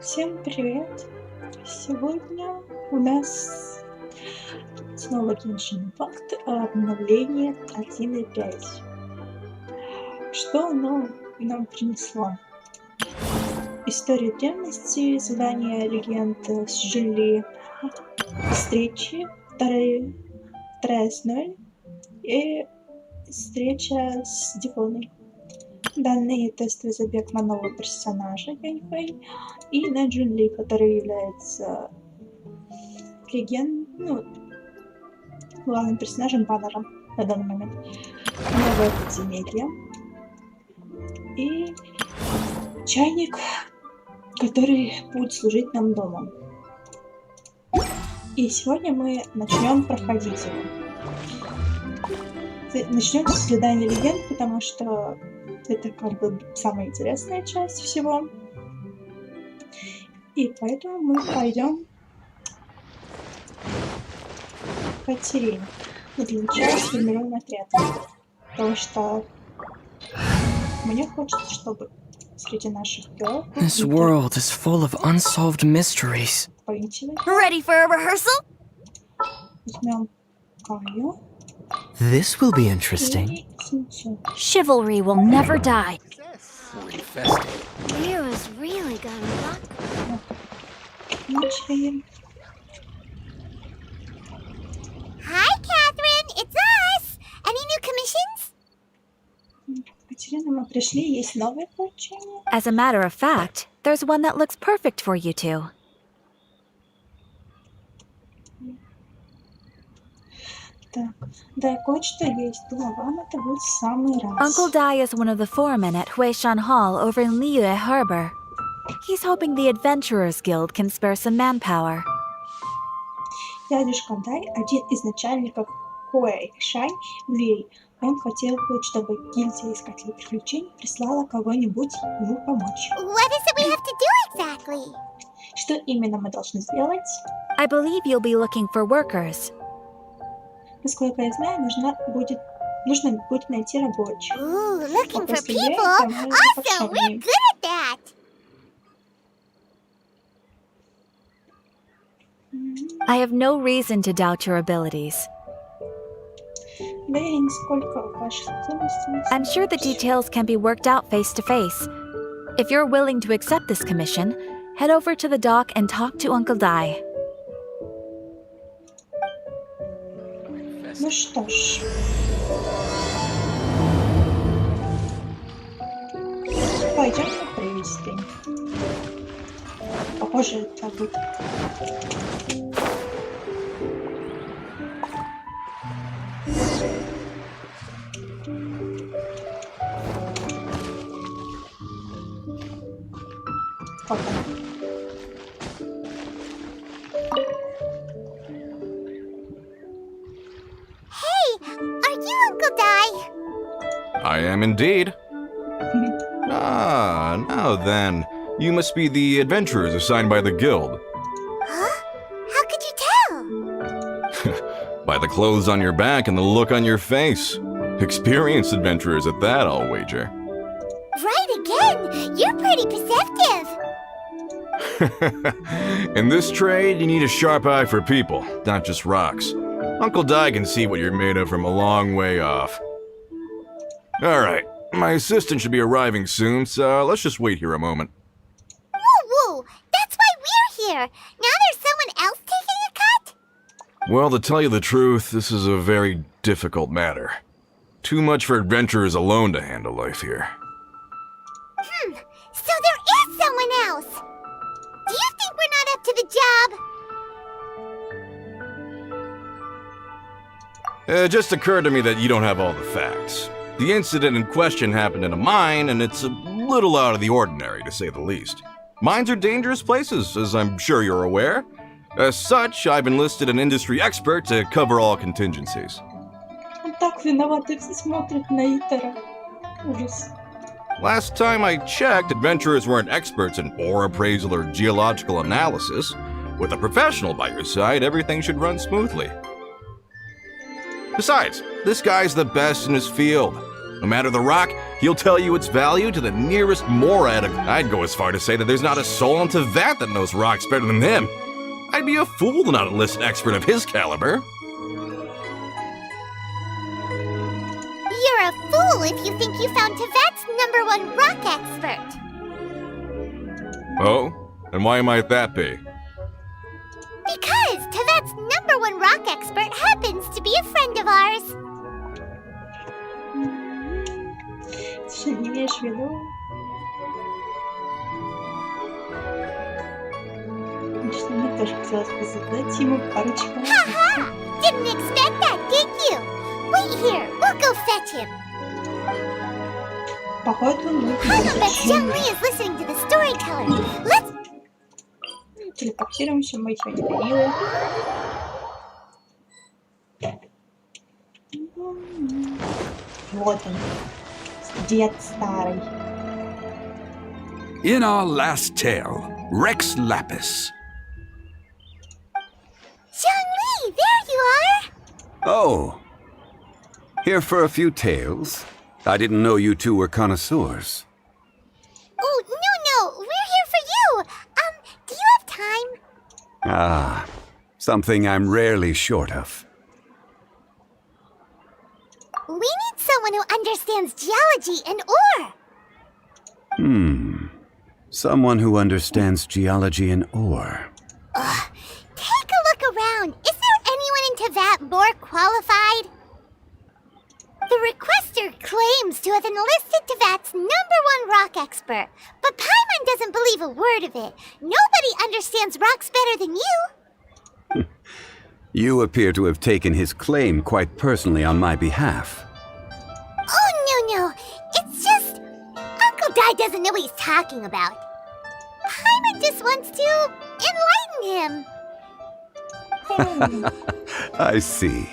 Всем привет! Сегодня у нас снова Genshin Impact, обновление 1.5. Что оно нам принесло? Историю древности, задание легенд с Жили, встречи, вторая с Ной и встреча с Дивоной. Данный тестовый забег на нового персонажа Яньфэй и на Джунли, который является главным персонажем баннером на данный момент. Новое подземелье и чайник, который будет служить нам домом. И сегодня мы начнем проходить его. Начнем с задания легенд, потому что это как бы самая интересная часть всего. И поэтому мы пойдем к Катерине. Но для начала сформируем отряд. Потому что мне хочется, чтобы среди наших героев This world is full of unsolved mysteries. Ready for a rehearsal? Возьмем Каю. This will be interesting. И Синчу. Chivalry will never die. Mira's really got a lot. Начали. Hi, Catherine. It's us. Any new commissions? Катерина, мы пришли, есть новое поручение. As a matter of fact, there's one that looks perfect for you two. Так, да, кое-что есть. Думаю, вам это будет в самый раз. Uncle Dai is one of the foremen at Huishan Hall over in Liyue Harbor. He's hoping the Adventurers Guild can spare some manpower. Дядюшка Дай, один из начальников Хуэйшань в Лии. Он хотел бы, чтобы гильдия искателей приключений прислала кого-нибудь ему помочь. What is it we have to do exactly? Что именно мы должны сделать? I believe you'll be looking for workers. Насколько я знаю, нужно будет найти рабочих. Ooh, looking for после people? этого мы Awesome, we're запашем. good at that. I have no reason to doubt your abilities. Да я нисколько ваших способностей. I'm sure the details can be worked out face to face. If you're willing to accept this commission, head over to the dock and talk to Uncle Dai. Ну что ж. Пойдем на пристань. Похоже, это будет. Вот он. Are you Uncle Dai? I am indeed. Now then, you must be the adventurers assigned by the guild. Huh? How could you tell? By the clothes on your back and the look on your face. Experienced adventurers at that, I'll wager. Right again. You're pretty perceptive. In this trade, you need a sharp eye for people, not just rocks. Uncle Dai can see what you're made of from a long way off. Alright, my assistant should be arriving soon, so let's just wait here a moment. Woo! That's why we're here. Now there's someone else taking a cut? Well, to tell you the truth, this is a very difficult matter. Too much for adventurers alone to handle life here. So there is someone else. Do you think we're not up to the job? It just occurred to me that you don't have all the facts. The incident in question happened in a mine, and it's a little out of the ordinary, to say the least. Mines are dangerous places, as I'm sure you're aware. As such, I've enlisted an industry expert to cover all contingencies. Он так виноват, и все смотрят на Итера. Ужас. Last time I checked, adventurers weren't experts in ore appraisal or geological analysis. With a professional by your side, everything should run smoothly. Besides, this guy's the best in his field. No matter the rock, he'll tell you its value to the nearest Morad. I'd go as far to say that there's not a soul on Tevat that knows rocks better than him. I'd be a fool to not enlist an expert of his caliber. You're a fool if you think you found Tevat's #1 rock expert. Oh? And why might that be? Because Tevat's #1 rock expert happens to be a friend of ours. Ты что, не имеешь в виду? Что мне тоже хотелось бы задать ему парочку вопросов. Haha! Didn't expect that, did you? Wait here, we'll go fetch him. Походу, мы I bet Xiang Li is listening to the storyteller. Let's... телепортируемся, мы его не дарили. Вот он, дед старый. In our last tale, Rex Lapis. Xiang Li, there you are! Oh. Here for a few tales? I didn't know you two were connoisseurs. Oh, no, we're here for you. Do you have time? Ah, something I'm rarely short of. We need someone who understands geology and ore. Someone who understands geology and ore. Take a look around. Is there anyone in Tevat more qualified? The requester claims to have enlisted Tevat's #1 rock expert, but Paimon doesn't believe a word of it. Nobody understands rocks better than you. You appear to have taken his claim quite personally on my behalf. Oh, no. It's just... Uncle Dai doesn't know what he's talking about. Paimon just wants to enlighten him. I see.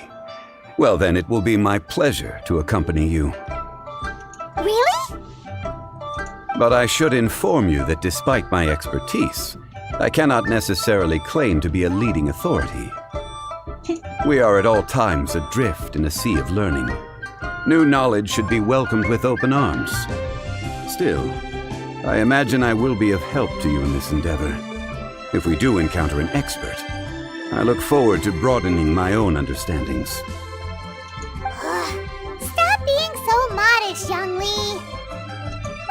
Well, then it will be my pleasure to accompany you. Really? But I should inform you that despite my expertise, I cannot necessarily claim to be a leading authority. We are at all times adrift in a sea of learning. New knowledge should be welcomed with open arms. Still, I imagine I will be of help to you in this endeavor. If we do encounter an expert, I look forward to broadening my own understandings. Stop being so modest, Xiang Li.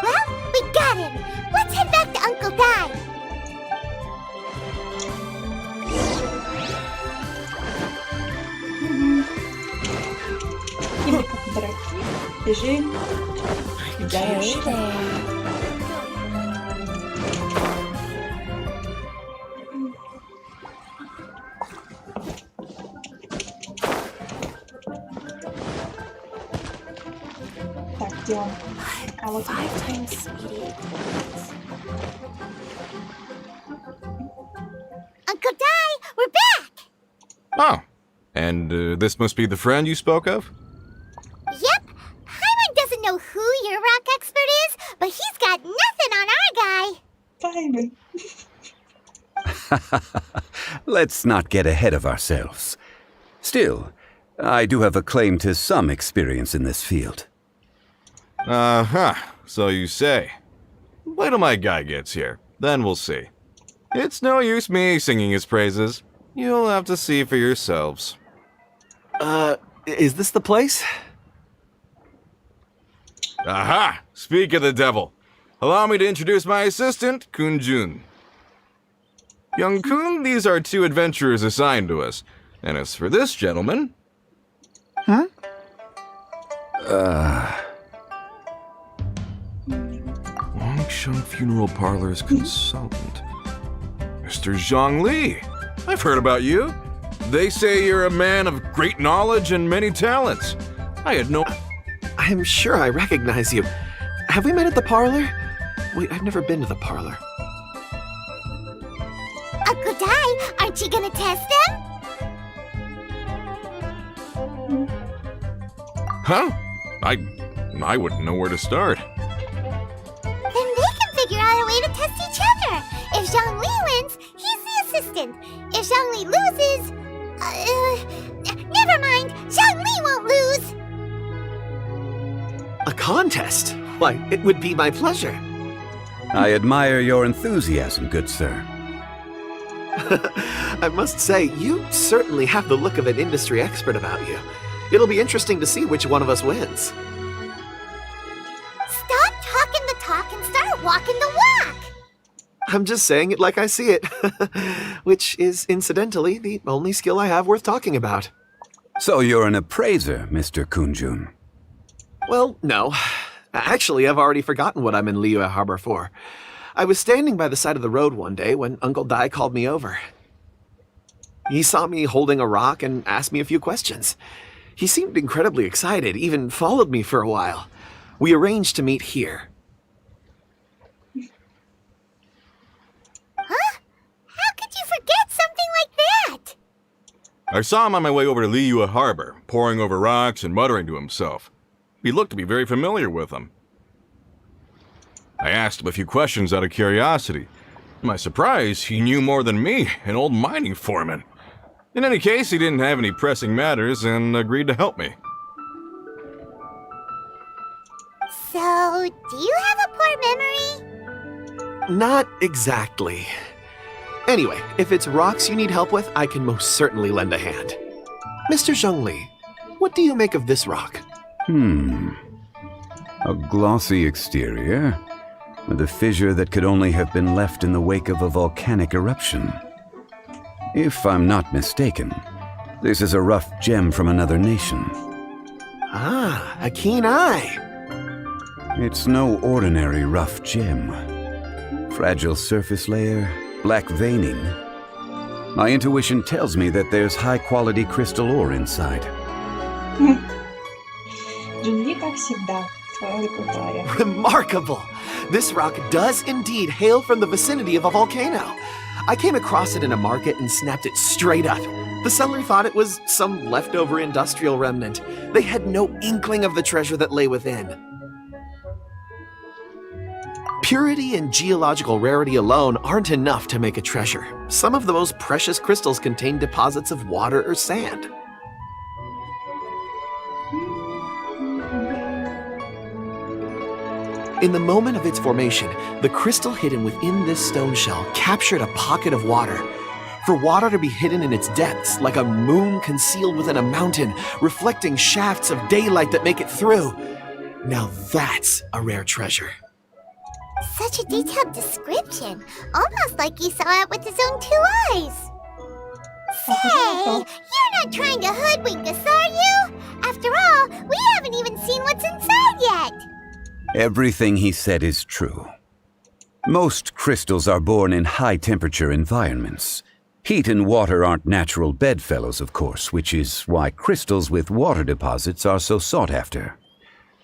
Well, we got him. Let's head back to Uncle Dai. Или как дураки, бежим, кидаешь. Так, где он? А вот Uncle Dai, we're back. Oh. And this must be the friend you spoke of? Yep. Paimon doesn't know who your rock expert is, but he's got nothing on our guy. Паймон. Let's not get ahead of ourselves. Still, I do have a claim to some experience in this field. Uh-huh, so you say. Wait till my guy gets here, then we'll see. It's no use me singing his praises. You'll have to see for yourselves. Is this the place? Aha! Speak of the devil. Allow me to introduce my assistant, Kun-jun. Young Kun, these are 2 adventurers assigned to us. And as for this gentleman... Longsheng Funeral Parlor's consultant. Mr. Zhang Li. I've heard about you. They say you're a man of great knowledge and many talents. I had no... I'm sure I recognize you. Have we met at the parlor? Wait, I've never been to the parlor. Uncle Dai, aren't you gonna test them? Huh? I wouldn't know where to start. Then they can figure out a way to test each other. If Zhang Li wins, he's the assistant. If Zhang Li loses... never mind. Zhang Li won't lose. A contest? Why, it would be my pleasure. I admire your enthusiasm, good sir. I must say, you certainly have the look of an industry expert about you. It'll be interesting to see which one of us wins. Stop talking the talk and start walking the walk! I'm just saying it like I see it, which is, incidentally, the only skill I have worth talking about. So you're an appraiser, Mr. Kunjun. Well, no. Actually, I've already forgotten what I'm in Liyue Harbor for. I was standing by the side of the road one day when Uncle Dai called me over. He saw me holding a rock and asked me a few questions. He seemed incredibly excited, even followed me for a while. We arranged to meet here. Huh? How could you forget something like that? I saw him on my way over to Liyue Harbor, poring over rocks and muttering to himself. He looked to be very familiar with them. I asked him a few questions out of curiosity. To my surprise, he knew more than me, an old mining foreman. In any case, he didn't have any pressing matters and agreed to help me. So, do you have a poor memory? Not exactly. Anyway, if it's rocks you need help with, I can most certainly lend a hand. Mr. Zhongli, what do you make of this rock? A glossy exterior, with a fissure that could only have been left in the wake of a volcanic eruption. If I'm not mistaken, this is a rough gem from another nation. Ah, a keen eye. It's no ordinary rough gem. Fragile surface layer, black veining. My intuition tells me that there's high-quality crystal ore inside. Джунли, как всегда, в твоем репертуаре. Remarkable! This rock does indeed hail from the vicinity of a volcano. I came across it in a market and snapped it straight up. The seller thought it was some leftover industrial remnant. They had no inkling of the treasure that lay within. Purity and geological rarity alone aren't enough to make a treasure. Some of the most precious crystals contain deposits of water or sand. In the moment of its formation, the crystal hidden within this stone shell captured a pocket of water. For water to be hidden in its depths, like a moon concealed within a mountain, reflecting shafts of daylight that make it through. Now that's a rare treasure. Such a detailed description. Almost like he saw it with his own 2 eyes. Say, you're not trying to hoodwink us, are you? After all, we haven't even seen what's inside yet. Everything he said is true. Most crystals are born in high-temperature environments. Heat and water aren't natural bedfellows, of course, which is why crystals with water deposits are so sought after.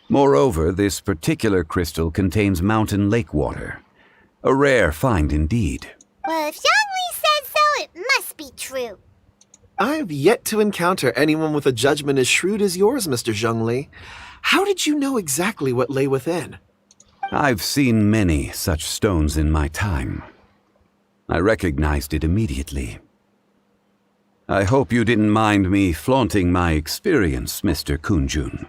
Moreover, this particular crystal contains mountain lake water. A rare find indeed. Well, if Zhongli says so, it must be true. I've yet to encounter anyone with a judgment as shrewd as yours, Mr. Zhongli. How did you know exactly what lay within? I've seen many such stones in my time. I recognized it immediately. I hope you didn't mind me flaunting my experience, Mr. Kunjun.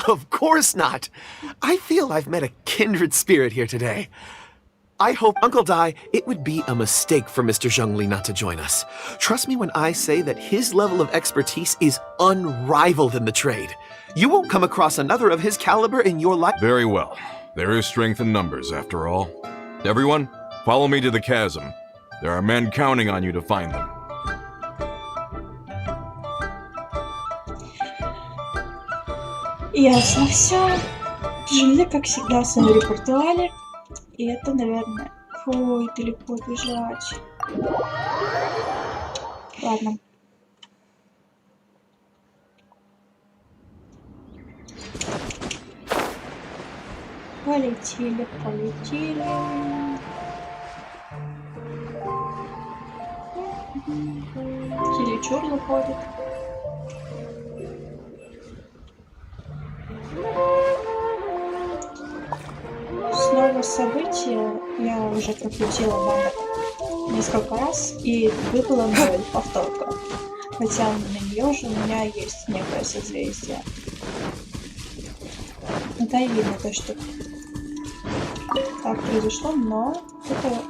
Of course not. I feel I've met a kindred spirit here today. I hope, Uncle Dai, it would be a mistake for Mr. Zhongli not to join us. Trust me when I say that his level of expertise is unrivaled in the trade. You won't come across another of his caliber in your life. Very well. There is strength in numbers, after all. Everyone, follow me to the chasm. There are men counting on you to find them. Ясно все. Джунли, как всегда, в своем репертуаре. И это, наверное... Ой, далеко бежать. Ладно. Полетели, полетели. Чересчур заходит. Снова событие. Я уже прокрутила номер несколько раз и выпало 0 повторка. Хотя на нее же у меня есть некое созвездие. Это и видно то, что так произошло, но это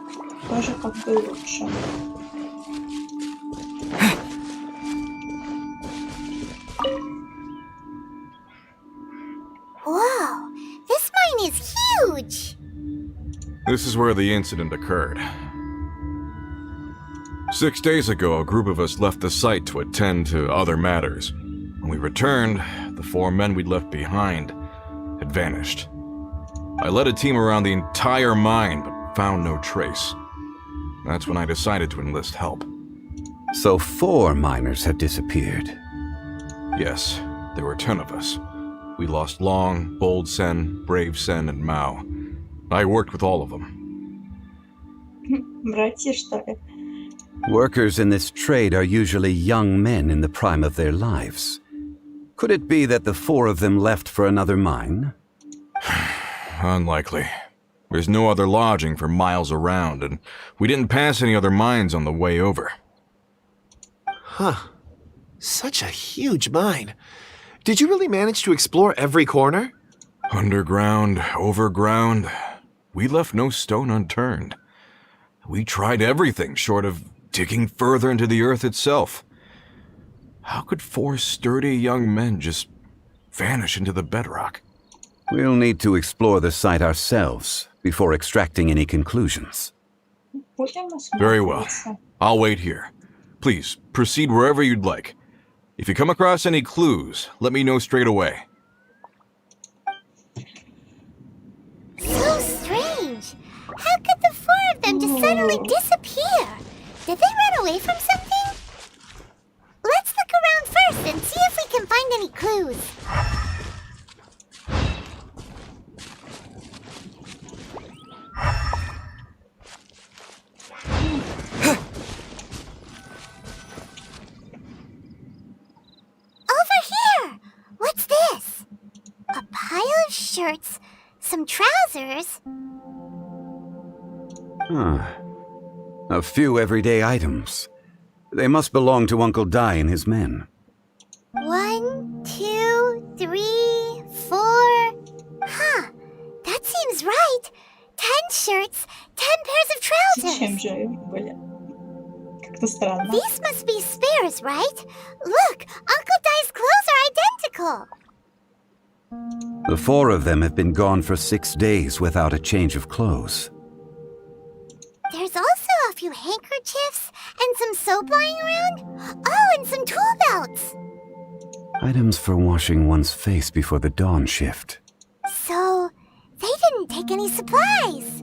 тоже как бы лучше. Whoa, this mine is huge! This is where the incident occurred. 6 days ago, a group of us left the site to attend to other matters. When we returned, the 4 men we'd left behind had vanished. I led a team around the entire mine, but found no trace. That's when I decided to enlist help. So 4 miners have disappeared. Yes, there were 10 of us. We lost Long, Bold Sen, Brave Sen, and Mao. I worked with all of them. Братья, что ли? Workers in this trade are usually young men in the prime of their lives. Could it be that the 4 of them left for another mine? Unlikely. There's no other lodging for miles around, and we didn't pass any other mines on the way over. Huh. Such a huge mine. Did you really manage to explore every corner? Underground, overground, we left no stone unturned. We tried everything short of digging further into the earth itself. How could 4 sturdy young men just vanish into the bedrock? We'll need to explore the site ourselves before extracting any conclusions. Будем Very well. осматриваться. I'll wait here. Please, proceed wherever you'd like. If you come across any clues, let me know straight away. So strange. How could the 4 of them just suddenly disappear? Did they run away from something? Let's look around first and see if we can find any clues. Over here! What's this? A pile of shirts, some trousers. A few everyday items. They must belong to Uncle Dai and his men. 1, 2, 3, 4. Huh, that seems right. 10 shirts, 10 pairs of trousers. Зачем же были? Как-то странно. These must be spares, right? Look, Uncle Dai's clothes are identical. The 4 of them have been gone for 6 days without a change of clothes. There's also a few handkerchiefs and some soap lying around. Oh, and some tool belts. Items for washing one's face before the dawn shift. So, they didn't take any supplies.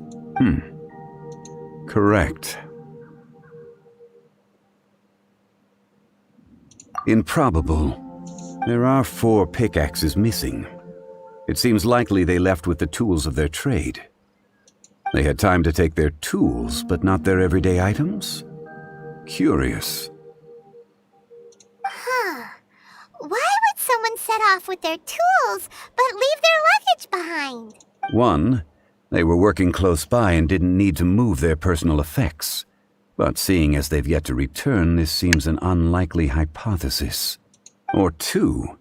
Correct. Improbable. There are 4 pickaxes missing. It seems likely they left with the tools of their trade. They had time to take their tools, but not their everyday items? Curious. Huh. Why would someone set off with their tools, but leave their luggage behind? 1, they were working close by and didn't need to move their personal effects. But seeing as they've yet to return, this seems an unlikely hypothesis. Or 2,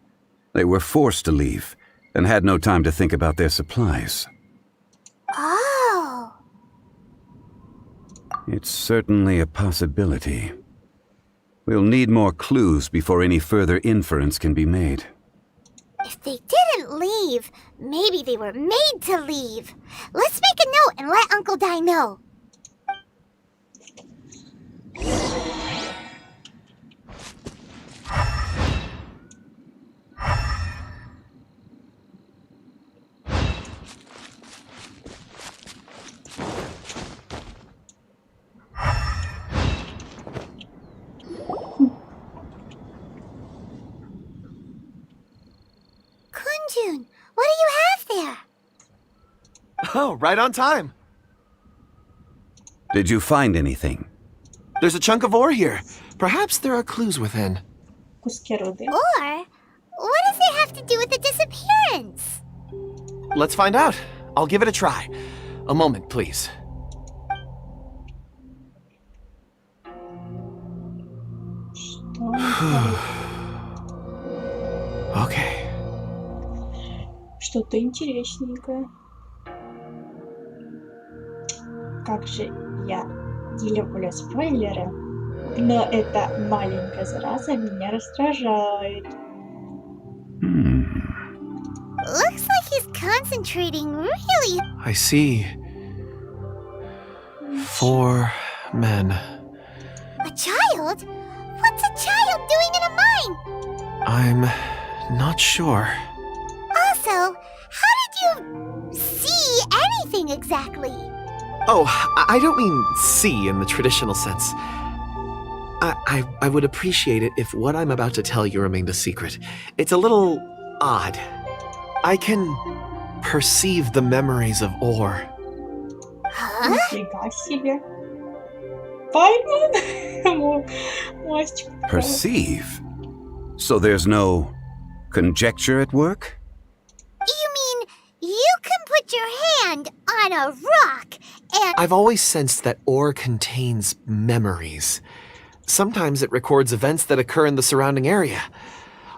they were forced to leave and had no time to think about their supplies. Oh. It's certainly a possibility. We'll need more clues before any further inference can be made. If they didn't leave, maybe they were made to leave. Let's make a note and let Uncle Dai know. Kunjun, what do you have there? Oh, right on time. Did you find anything? There's a chunk of ore here. Perhaps there are clues within. Куски руды. Or, what does it have to do with the disappearance? Let's find out. I'll give it a try. A moment, please. Что это? Okay. Что-то интересненькое. Как же я не люблю спойлеры, но эта маленькая зараза меня раздражает. Looks like he's concentrating really. I see. 4 men. A child? What's a child doing in a mine? I'm not sure. Also, how did you see anything exactly? Oh, I don't mean see in the traditional sense. I would appreciate it if what I'm about to tell you remained a secret. It's a little odd. I can perceive the memories of ore. Huh? Нифига себе. Пойман? Мастик. Perceive? So there's no conjecture at work? You mean you can put your hand on a rock and. I've always sensed that ore contains memories. Sometimes it records events that occur in the surrounding area.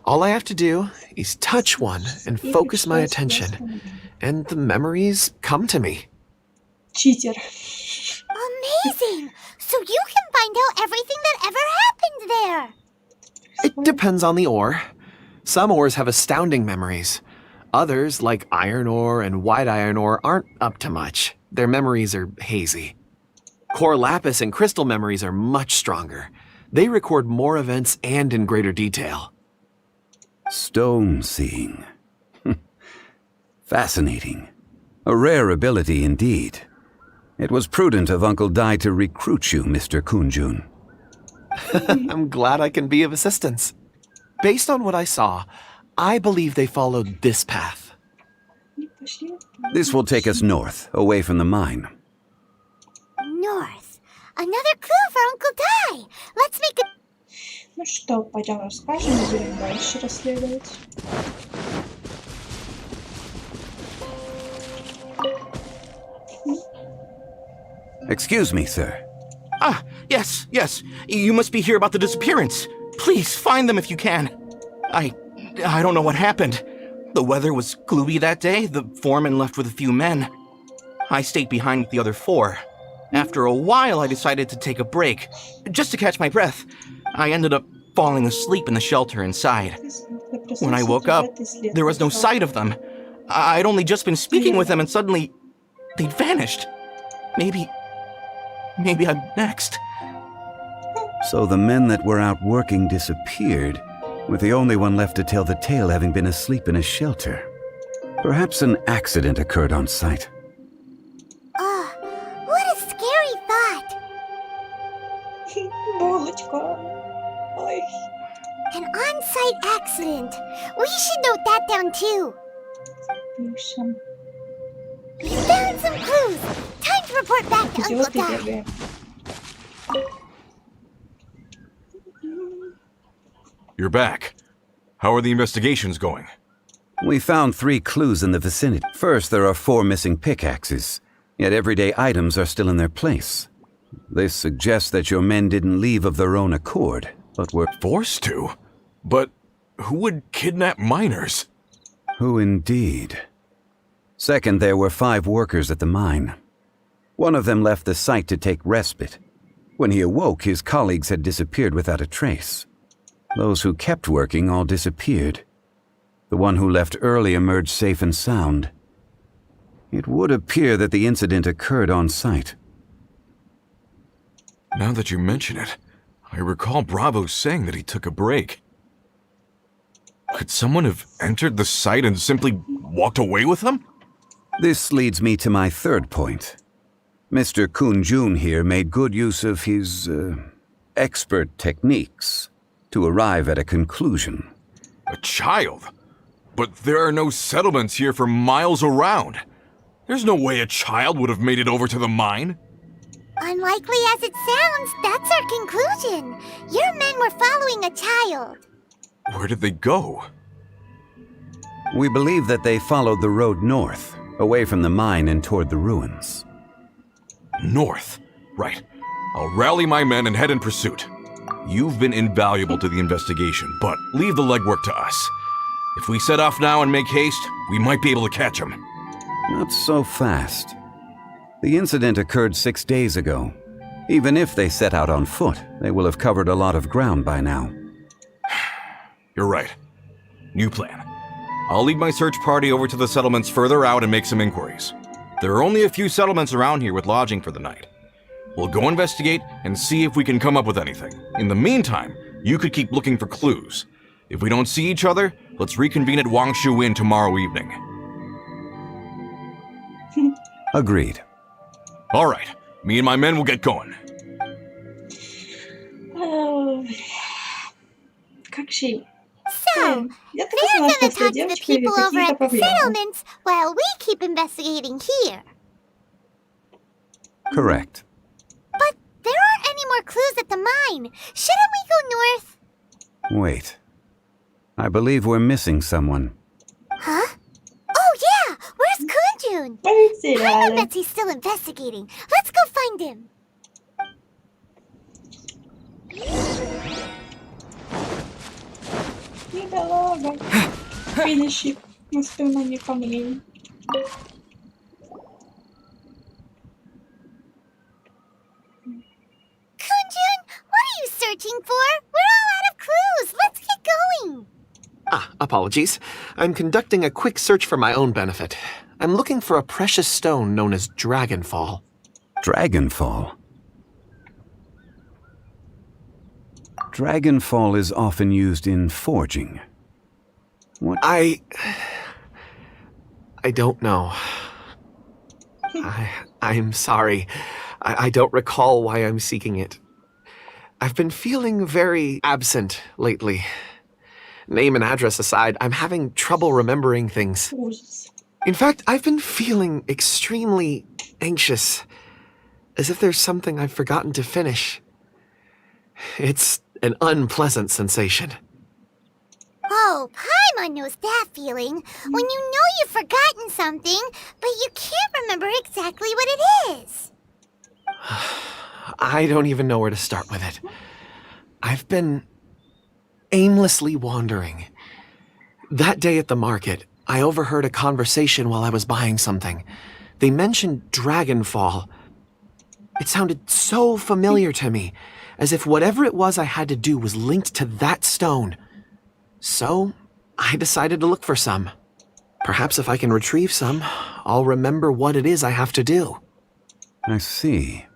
All I have to do is touch one and focus my attention, and the memories come to me. Читер. Amazing! So you can find out everything that ever happened there. It depends on the ore. Some ores have astounding memories. Others, like iron ore and white iron ore, aren't up to much. Their memories are hazy. Core lapis and crystal memories are much stronger. They record more events and in greater detail. Stone seeing. Fascinating. A rare ability indeed. It was prudent of Uncle Dai to recruit you, Mr. Kunjun. I'm glad I can be of assistance. Based on what I saw, I believe they followed this path. This will take us north, away from the mine. North. Another clue for Uncle Dai. Let's make a. Ну что, пойдем расскажем и будем дальше расследовать. Excuse me, sir. Ah, yes. You must be here about the disappearance. Please, find them if you can. I don't know what happened. The weather was gloomy that day. The foreman left with a few men. I stayed behind with the other 4. After a while, I decided to take a break, just to catch my breath. I ended up falling asleep in the shelter inside. When I woke up, there was no sight of them. I'd only just been speaking with them and suddenly they'd vanished. Maybe I'm next. So the men that were out working disappeared, with the only one left to tell the tale having been asleep in a shelter. Perhaps an accident occurred on site. What a scary thought. Булочка. Ой. An on-site accident. We should note that down too. Пишем. We found some clues. Time to report back to Uncle Идет и Dai. бегает. You're back. How are the investigations going? We found 3 clues in the vicinity. First, there are 4 missing pickaxes, yet everyday items are still in their place. This suggests that your men didn't leave of their own accord, but were Forced to? But who would kidnap miners? Who indeed? Second, there were 5 workers at the mine. One of them left the site to take respite. When he awoke, his colleagues had disappeared without a trace. Those who kept working all disappeared. The one who left early emerged safe and sound. It would appear that the incident occurred on site. Now that you mention it, I recall Bravo saying that he took a break. Could someone have entered the site and simply walked away with them? This leads me to my third point. Mr. Kunjun here made good use of his, expert techniques to arrive at a conclusion. A child? But there are no settlements here for miles around. There's no way a child would have made it over to the mine. Unlikely as it sounds, that's our conclusion. Your men were following a child. Where did they go? We believe that they followed the road north, away from the mine and toward the ruins. North. Right. I'll rally my men and head in pursuit. You've been invaluable to the investigation, but leave the legwork to us. If we set off now and make haste, we might be able to catch him. Not so fast. The incident occurred 6 days ago. Even if they set out on foot, they will have covered a lot of ground by now. You're right. New plan. I'll lead my search party over to the settlements further out and make some inquiries. There are only a few settlements around here with lodging for the night. We'll go investigate and see if we can come up with anything. In the meantime, you could keep looking for clues. If we don't see each other, let's reconvene at Wangshu Inn tomorrow evening. Agreed. All right. Me and my men will get going. Как же... So, Я так they're знала, gonna что с talk to the девочкой people over какие-то at the проблемы. settlements while we keep investigating here. Correct. But there aren't any more clues at the mine. Shouldn't we go north? Wait. I believe we're missing someone. Huh? Oh yeah! Where's Kunjun? I know Потеряли. Betsy's still investigating. Let's go find him. Бедолага. Финиши настойными камнями. Kunjun, what are you searching for? We're all out of clues. Let's get going. Apologies. I'm conducting a quick search for my own benefit. I'm looking for a precious stone known as Dragonfall. Dragonfall. Dragonfall is often used in forging. What? I don't know. I'm sorry. I don't recall why I'm seeking it. I've been feeling very absent lately. Name and address aside, I'm having trouble remembering things. Ужас. In fact, I've been feeling extremely anxious, as if there's something I've forgotten to finish. It's an unpleasant sensation. Oh, Paimon knows that feeling. When you know you've forgotten something, but you can't remember exactly what it is. I don't even know where to start with it. I've been aimlessly wandering. That day at the market, I overheard a conversation while I was buying something. They mentioned Dragonfall. It sounded so familiar to me, as if whatever it was I had to do was linked to that stone. So, I decided to look for some. Perhaps if I can retrieve some, I'll remember what it is I have to do. I see.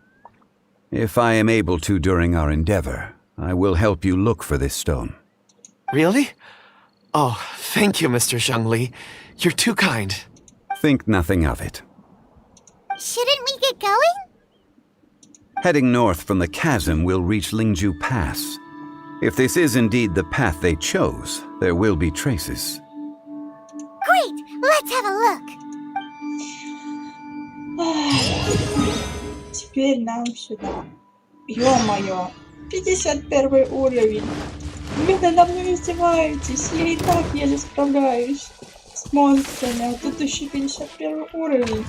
If I am able to during our endeavor, I will help you look for this stone. Really? Oh, thank you, Mr. Zhengli. You're too kind. Think nothing of it. Shouldn't we get going? Heading north from the chasm, we'll reach Lingju Pass. If this is indeed the path they chose, there will be traces. Great, let's have a look. Теперь нам сюда. Ё-моё. 51 уровень. Вы надо мной издеваетесь. Я и так еле справляюсь с монстрами. А тут еще 51 уровень.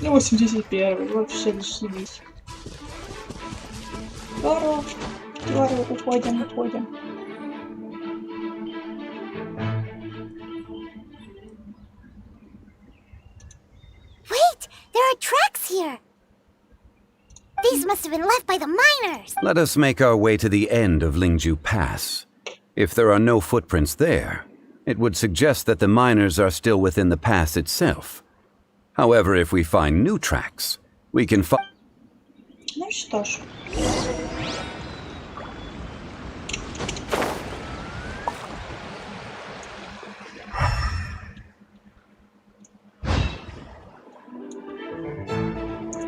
Ну, 81. Вообще зашибись. Здорово. Здорово. Уходим. Wait, there are tracks here. These must have been left by the miners. Let us make our way to the end of Lingju Pass. If there are no footprints there, it would suggest that the miners are still within the pass itself. However, if we find new tracks, we can find... Ну что ж.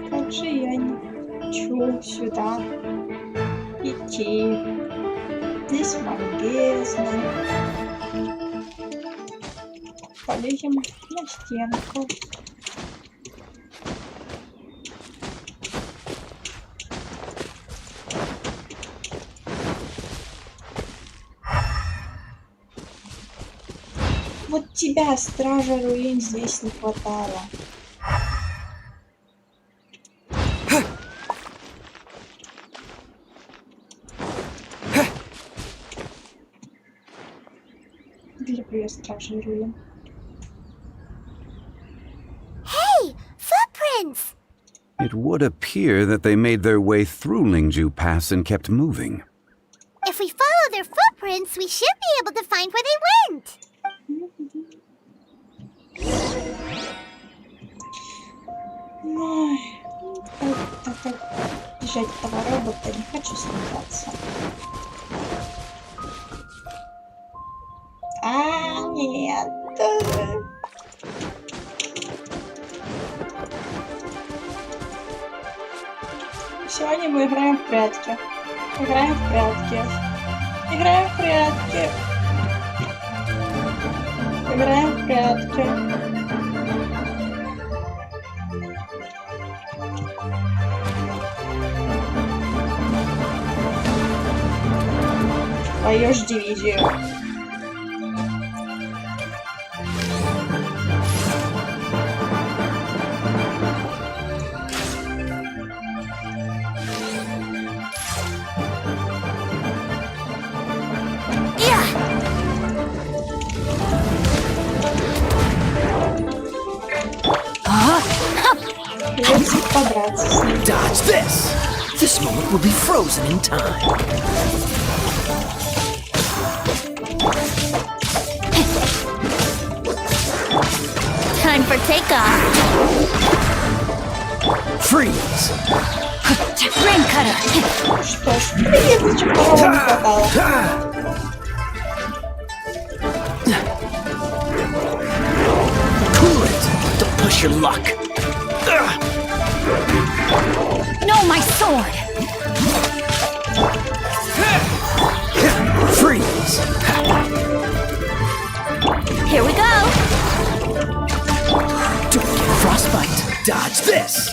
Как же я не хочу сюда идти. Здесь бездна. Полезем на стенку. Вот тебя, стража руин, здесь не хватало. привет, стражи руин. Hey, footprints! It would appear that they made their way through Lingju Pass and kept moving. If we follow their footprints, we should be able to find where they went. Ой, так как бежать этого робота, не хочу смеяться. Нет. Сегодня мы играем в прятки. Играем в прятки. Играем в прятки. Играем в прятки. Поешь дивизию. Придется подраться с ним. Dodge this! This moment will be frozen in time. Time for takeoff. Freeze! Rain cutter. Что ж, приветочек, второго не хватало. Cool it! Don't push your luck. No, my sword. Freeze! Here we go. Don't get frostbite. Dodge this!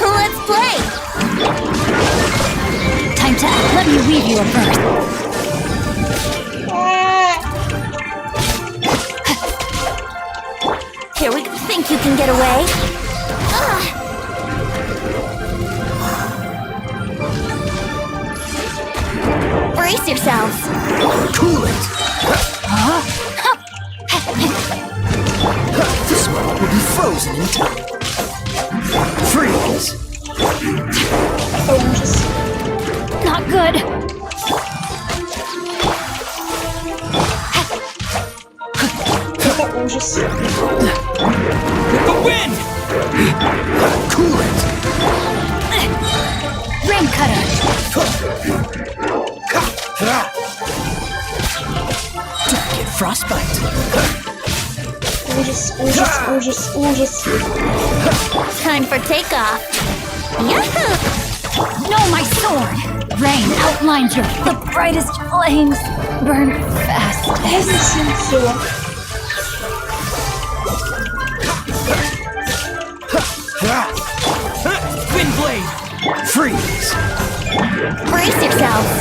Let's play. Time to act. Let me weave you a verse. Here we go. Think you can get away? Brace yourselves. Cool it! This moment will be frozen in time. Freeze! Это ужас. Not good. Это ужас. With the wind! Cool it! Rain cutter. Don't get frostbite. Ужас, ужас, ужас, ужас. Time for takeoff. Yahoo! No, my sword. Rain outlines the brightest flames. Burn fastest. Сенцо. Wind blade! Freeze! Brace yourselves.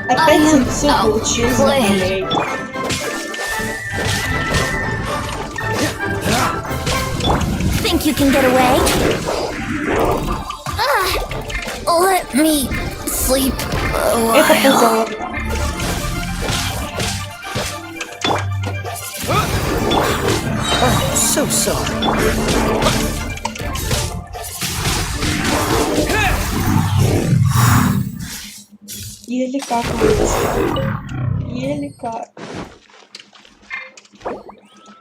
Опять сенцо получил за плей. Think you can get away? Let me sleep a Это while. позорно. So sorry. Еле как вылезли. Еле как.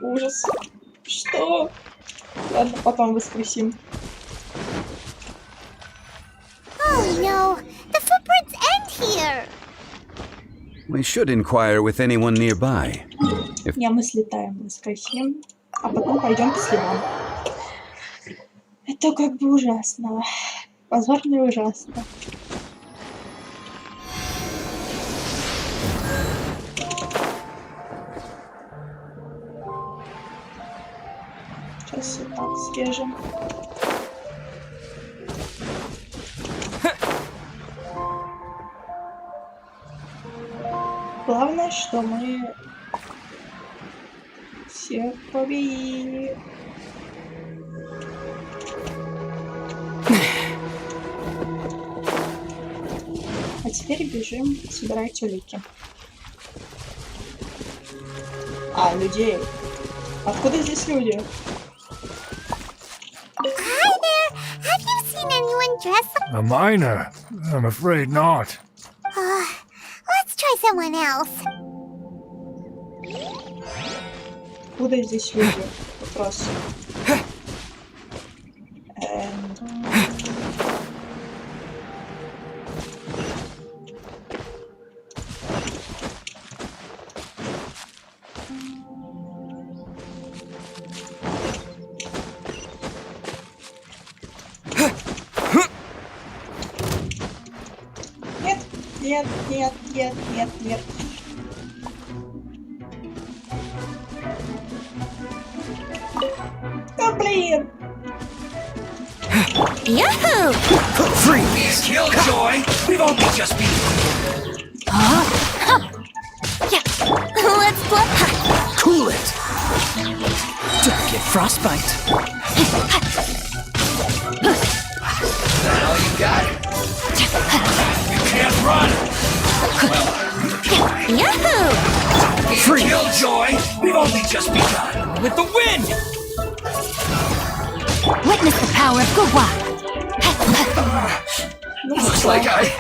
Ужас. Что? Ладно, потом воскресим. Oh no, the footprints end here. We should inquire with anyone nearby. Не, мы слетаем, воскресим, а потом пойдем по следам. Это как бы ужасно. Позорно и ужасно. Сейчас вот так срежем. Главное, что мы всех победили. А теперь бежим собирать улики. А, людей. Откуда здесь люди? Hi there! Have you seen anyone dressed A miner? I'm afraid not. Let's try someone else. Откуда здесь люди? Вопрос. Нет, нет, нет, нет, нет. Да блин! Yahoo! Freeze! Killjoy! We've only just begun. Yeah, let's play. Cool it! Don't get frostbite. Is that all you got? You can't run! Yahoo! Freeze! Killjoy! We've only just begun. With the wind! Witness the power of Gugwa. Looks like I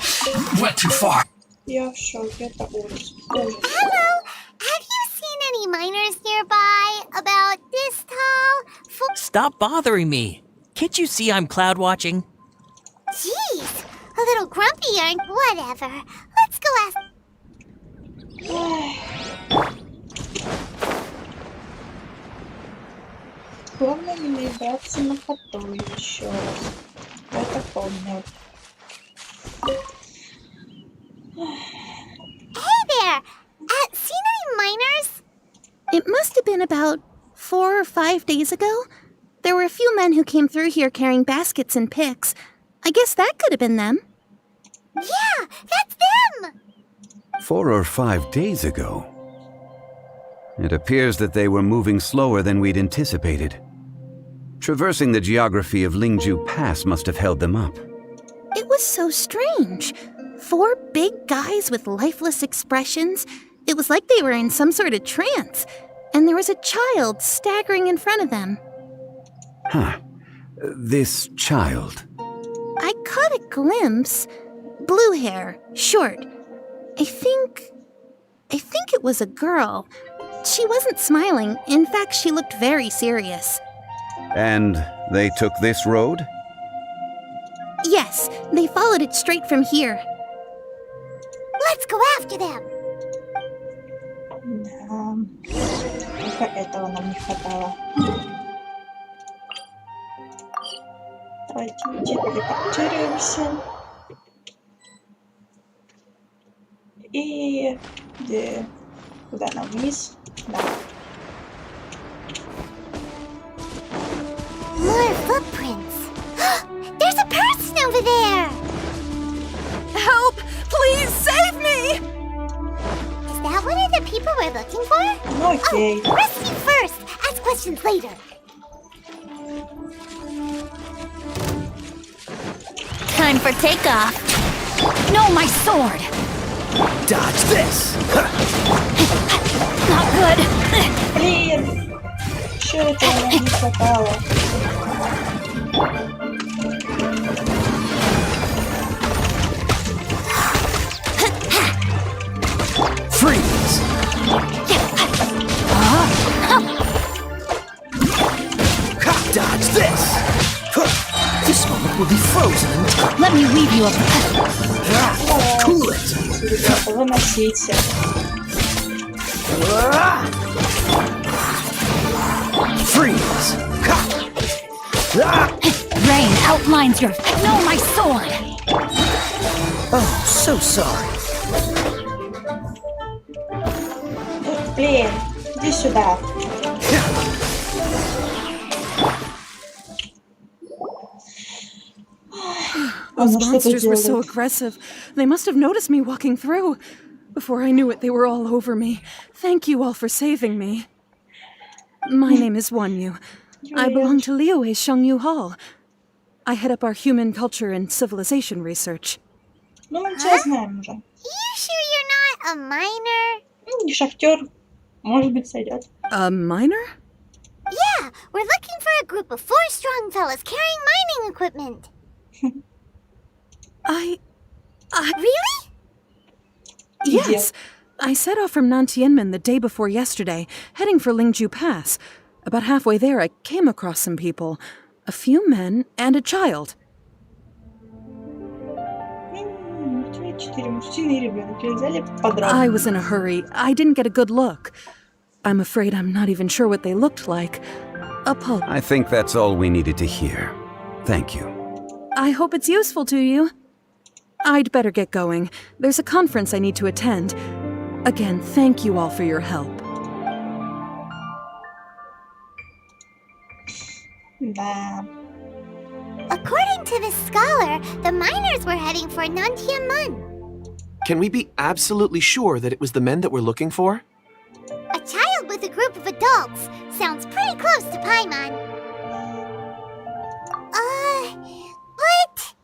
went too far. Я в шоке, это ужас. Hello! Have you seen any miners nearby? About this tall? Stop bothering me. Can't you see I'm cloud watching? Jeez! A little grumpy, aren't? Whatever. Let's go ask. Главное не наебаться на коту еще раз. Это помню. Hey there! Seen any miners? It must have been about 4 or 5 days ago. There were a few men who came through here carrying baskets and picks. I guess that could have been them. Yeah, that's them! 4 or 5 days ago. It appears that they were moving slower than we'd anticipated. Traversing the geography of Lingju Pass must have held them up. It was so strange. 4 big guys with lifeless expressions. It was like they were in some sort of trance. And there was a child staggering in front of them. Huh. This child. I caught a glimpse. Blue hair, short. I think it was a girl. She wasn't smiling. In fact, she looked very serious. And they took this road? Yes, they followed it straight from here. Let's go after them! Да. Только этого нам не хватало. Давайте телепортируемся. И где? Куда нам? Вниз? Да. More footprints. There's a person over there! Help! Please save me! Is that one of the people we're looking for? Ну окей. Oh, rescue first! Ask questions later. Time for takeoff. No, my sword! Dodge this! Not good. Блин! Что это нам не хватало? Freeze! Dodge this! This moment will be frozen in time. Let me weave you up. Cool it! Ребята, выносите. Freeze! Rain outlines your... No, my sword! Oh, so sorry. Блин, иди сюда. Those Она что-то monsters were so делает. aggressive. They must have noticed me walking through. Before I knew it, they were all over me. Thank you all for saving me. My name is Wanyu. I belong to Liyue Shengyu Hall. I head up our human culture and civilization research. Ну, мы тебя знаем уже. You sure you're not a miner? Не шахтер. Может быть, сойдет. A miner? Yeah, we're looking for a group of 4 strong fellas carrying mining equipment. Really? Yes. I set off from Nantianmen the day before yesterday, heading for Lingju Pass. About halfway there, I came across some people. A few men and a child. 4 мужчины и ребенок. Взяли подробно. I was in a hurry. I didn't get a good look. I'm afraid I'm not even sure what they looked like. I think that's all we needed to hear. Thank you. I hope it's useful to you. I'd better get going. There's a conference I need to attend. Again, thank you all for your help. Да. According to this scholar, the miners were heading for Nantianmen. Can we be absolutely sure that it was the men that we're looking for? A child with a group of adults sounds pretty close to Paimon. What?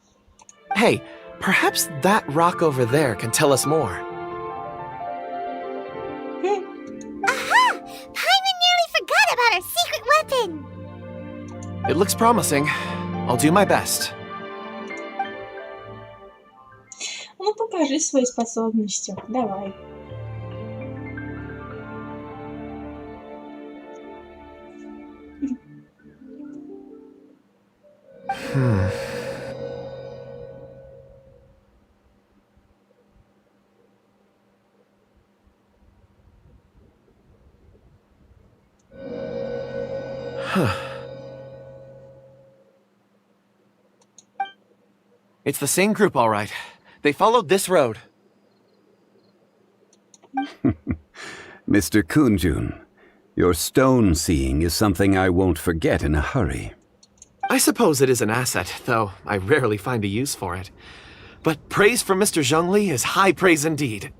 Hey, perhaps that rock over there can tell us more. Aha! Paimon nearly forgot about our secret weapon. It looks promising. I'll do my best. Ну, покажи свои способности. Давай. It's the same group, all right. They followed this road. Mr. Kunjun, your stone seeing is something I won't forget in a hurry. I suppose it is an asset, though I rarely find a use for it. But praise from Mr. Zhongli is high praise indeed.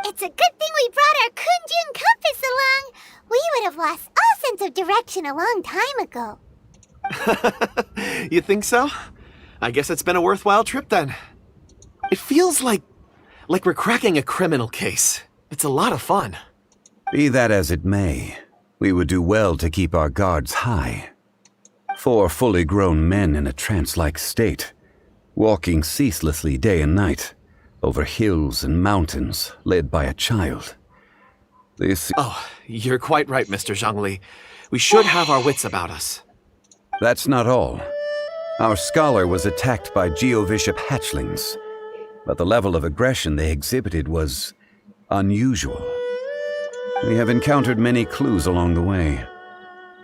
It's a good thing we brought our Kunjun compass along. We would have lost all sense of direction a long time ago. You think so? I guess it's been a worthwhile trip then. It feels like we're cracking a criminal case. It's a lot of fun. Be that as it may, we would do well to keep our guards high. 4 fully grown men in a trance-like state, walking ceaselessly day and night, over hills and mountains, led by a child. This... Oh, you're quite right, Mr. Zhongli. We should have our wits about us. That's not all. Our scholar was attacked by Geovishap hatchlings, but the level of aggression they exhibited was unusual. We have encountered many clues along the way.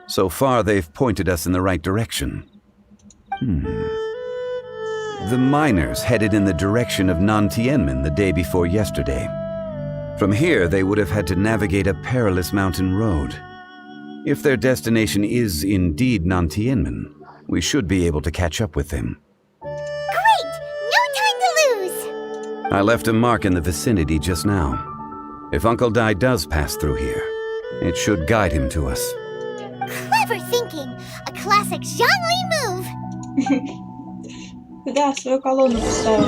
So far, they've pointed us in the right direction. The miners headed in the direction of Nantianmen the day before yesterday. From here, they would have had to navigate a perilous mountain road. If their destination is indeed Nantianmen, we should be able to catch up with them. Great! No time to lose! I left a mark in the vicinity just now. If Uncle Dai does pass through here, it should guide him to us. Clever thinking! A classic Zhongli move! Да, свою колонну поставил.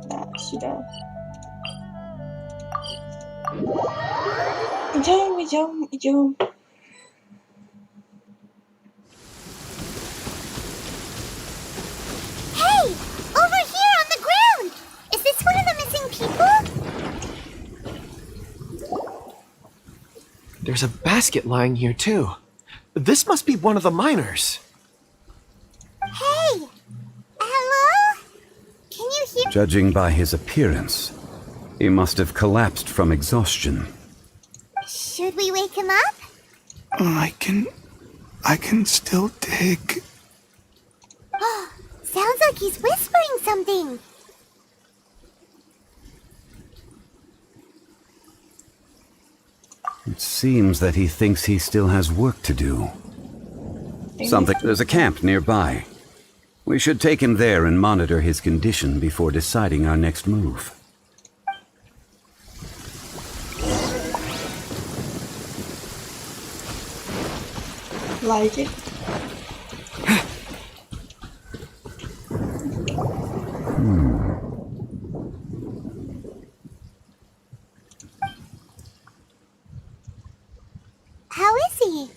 Да, сюда. Идем. Hey! Over here on the ground! Is this one of the missing people? There's a basket lying here, too. This must be one of the miners. Hey! Hello? Can you hear? Judging by his appearance, he must have collapsed from exhaustion. Should we wake him up? I can still dig. Sounds like he's whispering something. It seems that he thinks he still has work to do. There's a camp nearby. We should take him there and monitor his condition before deciding our next move. Like it. How is he?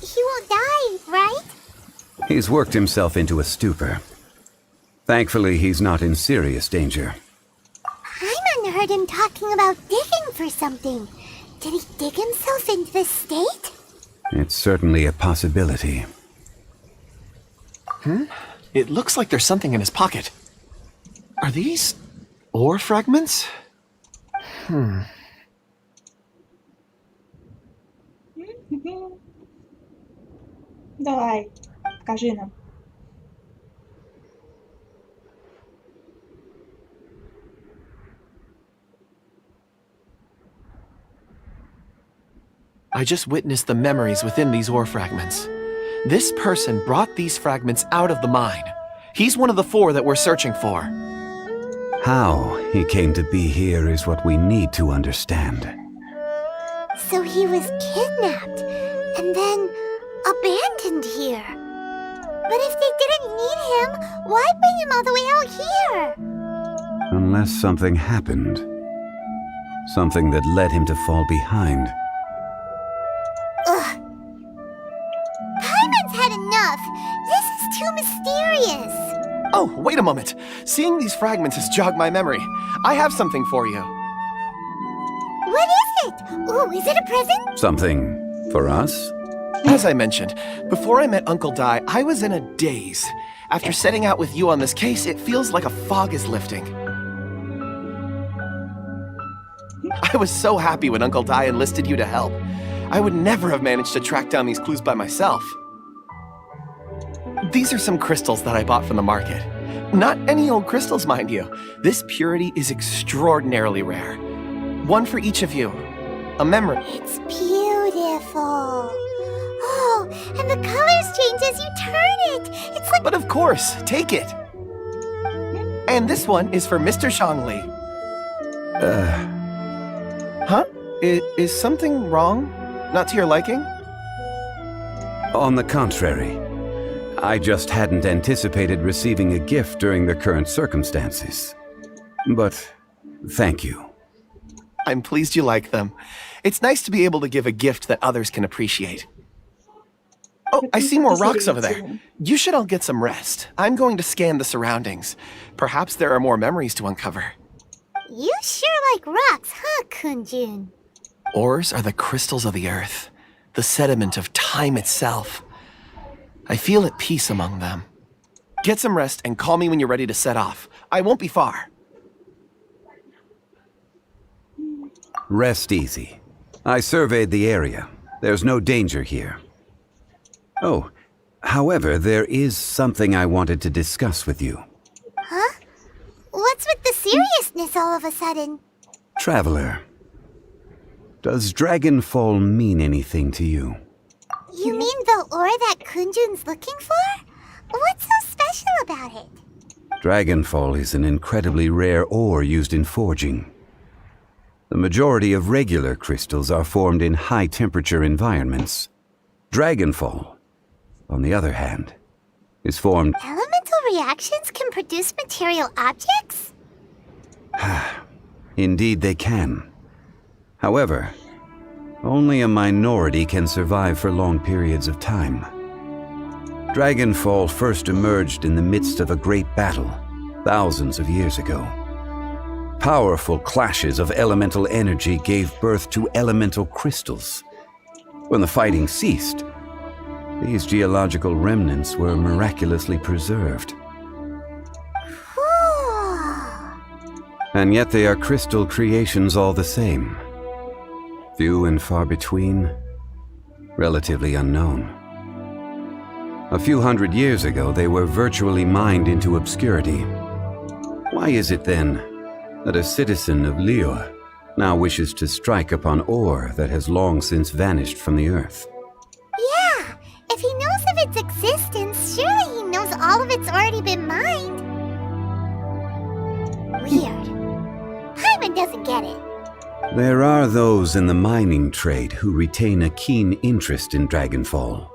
He won't die, right? He's worked himself into a stupor. Thankfully, he's not in serious danger. Paimon heard him talking about digging for something. Did he dig himself into this state? It's certainly a possibility. It looks like there's something in his pocket. Are these ore fragments? Давай, покажи нам. I just witnessed the memories within these ore fragments. This person brought these fragments out of the mine. He's one of the 4 that we're searching for. How he came to be here is what we need to understand. So he was kidnapped and then abandoned here. But if they didn't need him, why bring him all the way out here? Unless something happened. Something that led him to fall behind. Ugh. Paimon's had enough. This is too mysterious. Oh, wait a moment. Seeing these fragments has jogged my memory. I have something for you. What is it? Ooh, is it a present? Something for us? As I mentioned, before I met Uncle Dai, I was in a daze. After setting out with you on this case, it feels like a fog is lifting. I was so happy when Uncle Dai enlisted you to help. I would never have managed to track down these clues by myself. These are some crystals that I bought from the market. Not any old crystals, mind you. This purity is extraordinarily rare. One for each of you. A memory. It's beautiful. Oh, and the colors change as you turn it. It's like... But of course, take it. And this one is for Mr. Shangli. Huh? Is something wrong? Not to your liking? On the contrary. I just hadn't anticipated receiving a gift during the current circumstances. But thank you. I'm pleased you like them. It's nice to be able to give a gift that others can appreciate. Oh, I see more rocks over there. You should all get some rest. I'm going to scan the surroundings. Perhaps there are more memories to uncover. You sure like rocks, huh, Kunjun? Ores are the crystals of the earth, the sediment of time itself. I feel at peace among them. Get some rest and call me when you're ready to set off. I won't be far. Rest easy. I surveyed the area. There's no danger here. Oh, however, there is something I wanted to discuss with you. Huh? What's with the seriousness all of a sudden? Traveler, does Dragonfall mean anything to you? You mean the ore that Kunjun's looking for? What's so special about it? Dragonfall is an incredibly rare ore used in forging. The majority of regular crystals are formed in high-temperature environments. Dragonfall, on the other hand, is formed... Elemental reactions can produce material objects? Indeed they can. However, only a minority can survive for long periods of time. Dragonfall first emerged in the midst of a great battle, thousands of years ago. Powerful clashes of elemental energy gave birth to elemental crystals. When the fighting ceased, these geological remnants were miraculously preserved. And yet they are crystal creations all the same. Few and far between, relatively unknown. A few hundred years ago, they were virtually mined into obscurity. Why is it then that a citizen of Liyue now wishes to strike upon ore that has long since vanished from the earth? Yeah, If he knows of its existence, surely he knows all of it's already been mined. Weird. Paimon doesn't get it. There are those in the mining trade who retain a keen interest in Dragonfall.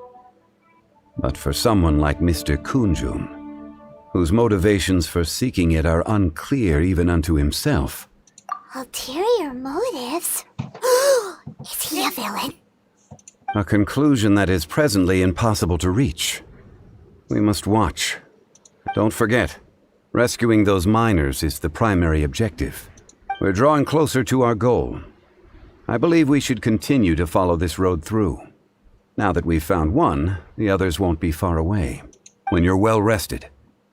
But for someone like Mr. Kunjun, whose motivations for seeking it are unclear even unto himself. Ulterior motives? Is he a villain? A conclusion that is presently impossible to reach. We must watch. Don't forget, rescuing those miners is the primary objective. We're drawing closer to our goal. I believe we should continue to follow this road through. Now that we've found one, the others won't be far away. When you're well rested,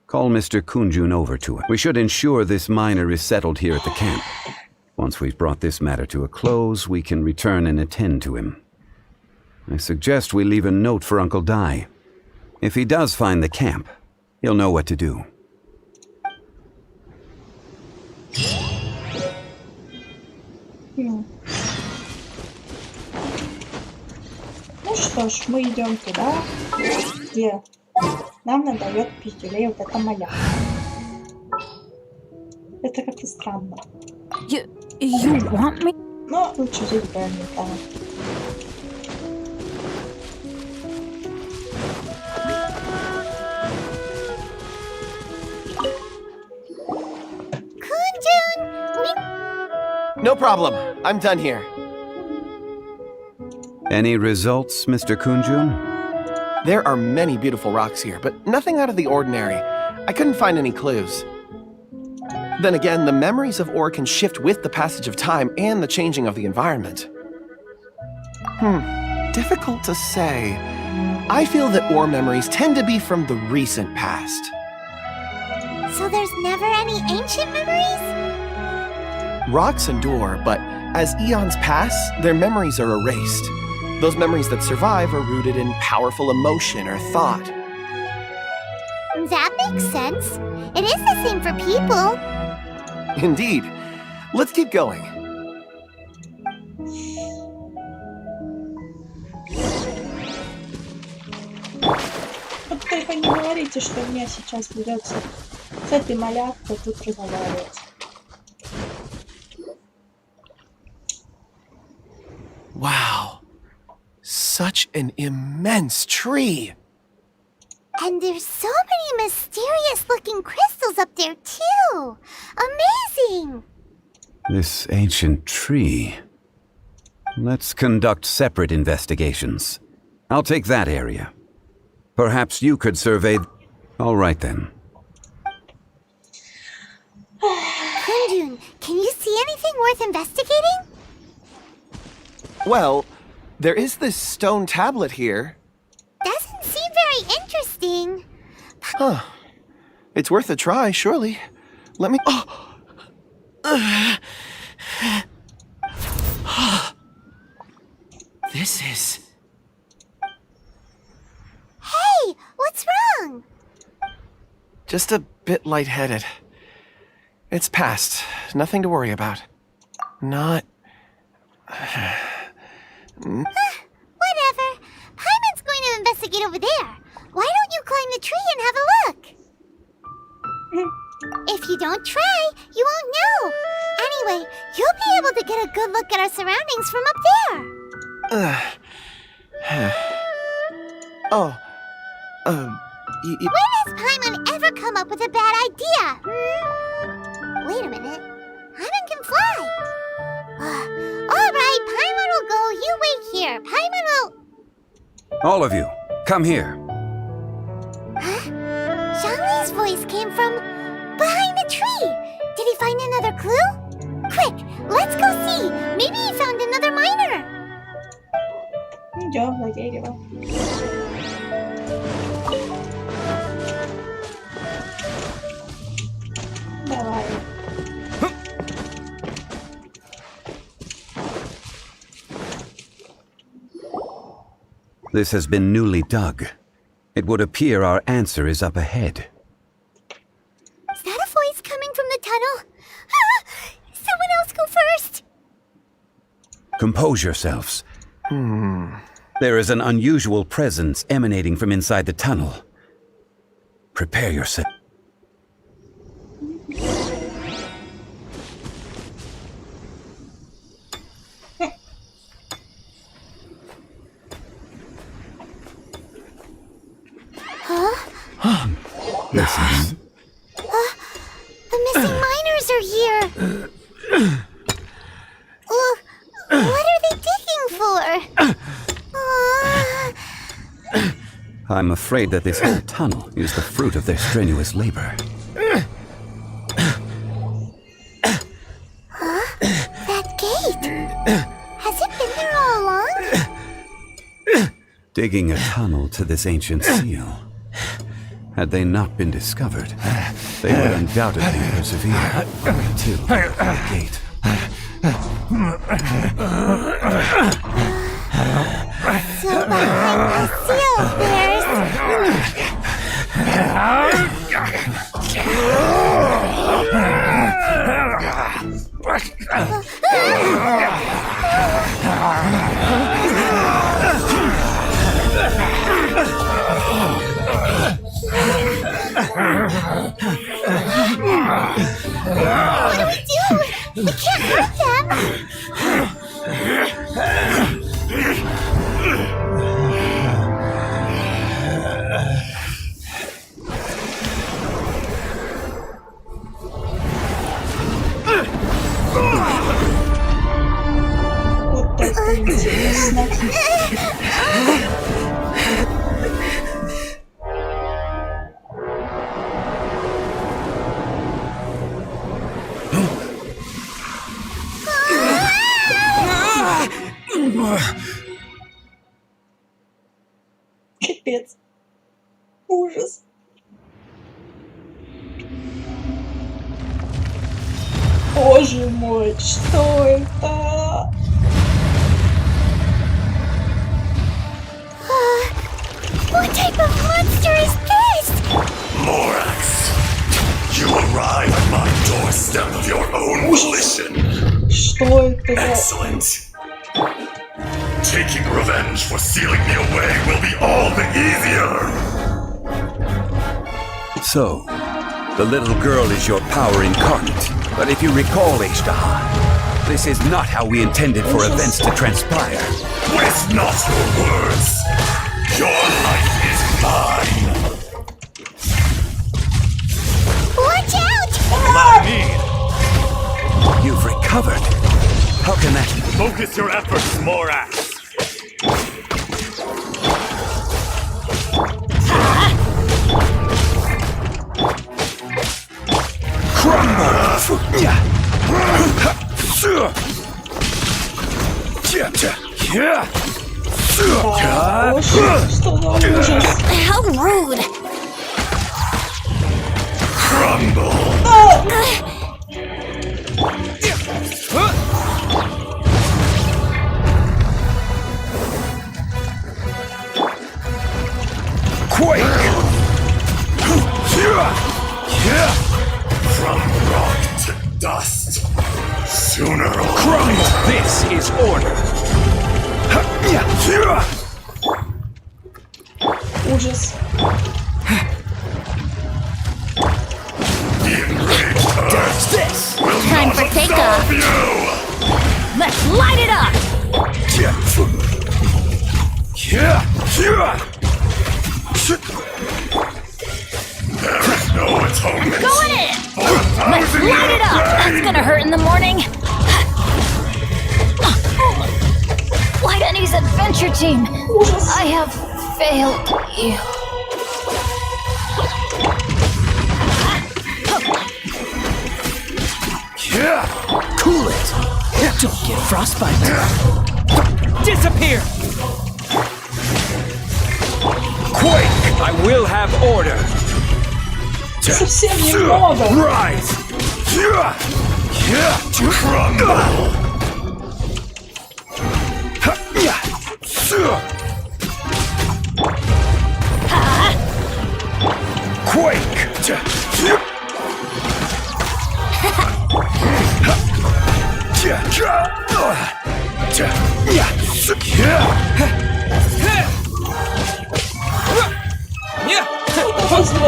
call Mr. Kunjun over to us. We should ensure this miner is settled here at the camp. Once we've brought this matter to a close, we can return and attend to him. I suggest we leave a note for Uncle Dai. If he does find the camp, he'll know what to do. Ну что ж, мы идем туда, где нам надает пиздюлей вот эта моя. Это как-то странно. You want me? Но лучше жить в там. No problem. I'm done here. Any results, Mr. Kunjun? There are many beautiful rocks here, but nothing out of the ordinary. I couldn't find any clues. Then again, the memories of ore can shift with the passage of time and the changing of the environment. Difficult to say. I feel that ore memories tend to be from the recent past. So there's never any ancient memories? Rocks endure, but as eons pass, their memories are erased. Those memories that survive are rooted in powerful emotion or thought. That makes sense. It is the same for people. Indeed. Let's keep going. Вот только не говорите, что мне сейчас придется с этой малявкой тут разговаривать. Wow. Such an immense tree. And there's so many mysterious-looking crystals up there, too. Amazing! This ancient tree. Let's conduct separate investigations. I'll take that area. Perhaps you could survey... All right, then. Kunjun, can you see anything worth investigating? Well, there is this stone tablet here. Doesn't seem very interesting. Huh. It's worth a try, surely. Let me... This is... Hey, what's wrong? Just a bit lightheaded. It's past. Nothing to worry about. Not... Whatever. Paimon's going to investigate over there. Why don't you climb the tree and have a look? If you don't try, you won't know. Anyway, you'll be able to get a good look at our surroundings from up there. When has Paimon ever come up with a bad idea? Wait a minute. Paimon can fly. All right, Paimon will go. You wait here. Paimon will... All of you, come here. Huh? Zhongli's voice came from behind the tree. Did he find another clue? Quick, let's go see. Maybe he found another miner. Идем за дерево. Давай. This has been newly dug. It would appear our answer is up ahead. Is that a voice coming from the tunnel? Someone else go first. Compose yourselves. There is an unusual presence emanating from inside the tunnel. Prepare yourself. Listen. The missing miners are here. What are they digging for? I'm afraid that this whole tunnel is the fruit of their strenuous labor. That gate. Has it been there all along? Digging a tunnel to this ancient seal. Had they not been discovered, they would undoubtedly persevere until the gate. So behind the seal What do we do? We can't hurt them. Вот это интересно. Капец. Ужас. Боже мой, что это? What type of monster is this? Morax, you arrive at my doorstep of your own volition. Что это? Excellent. Taking revenge for sealing me away will be all the easier. So, the little girl is your power incarnate. But if you recall, Ishtar, this is not how we intended for events to transpire. Waste not your words. Your life is mine. Watch out! You've recovered. How can that... Focus your efforts, Morax. Что за ужас? How rude! Quake! From rock to dust. Sooner or Crumble! This is order! Ужас. the enraged earth This! will Time not for takeoff. absolve you. Let's light it up! There is no atonement. Going in! For a Let's thousand light it up! That's gonna hurt in the morning. White Adventure Team, I have failed you. Cool it. Don't get frostbite. Disappear! Quake! I will have order! Совсем немного. Rise! Crumble. Quake!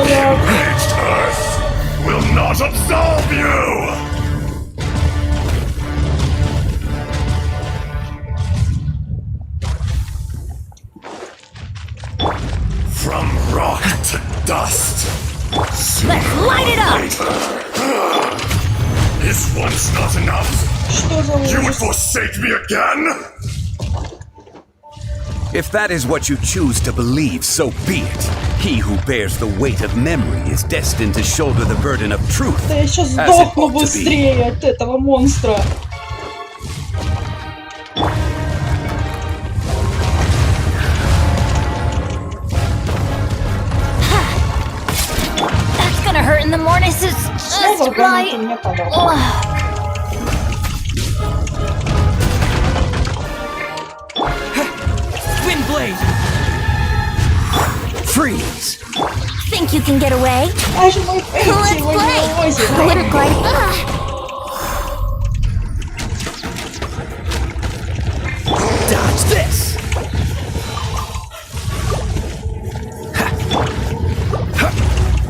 Enraged Earth will not absolve you! From rock to dust. Let's light it up! Is once not enough? Что за You would ужас? forsake me again? If that is what you choose to believe, so be it. He who bears the weight of memory is destined to shoulder the burden of truth. Да я сейчас as it сдохну ought to be. быстрее от этого монстра. That's gonna hurt in the morning, Снова гранаты мне подал. Wind blade! Freeze! Think you can get away? Ай же мой Фейти, Let's его play! не возит. Glitter glide. Dodge this!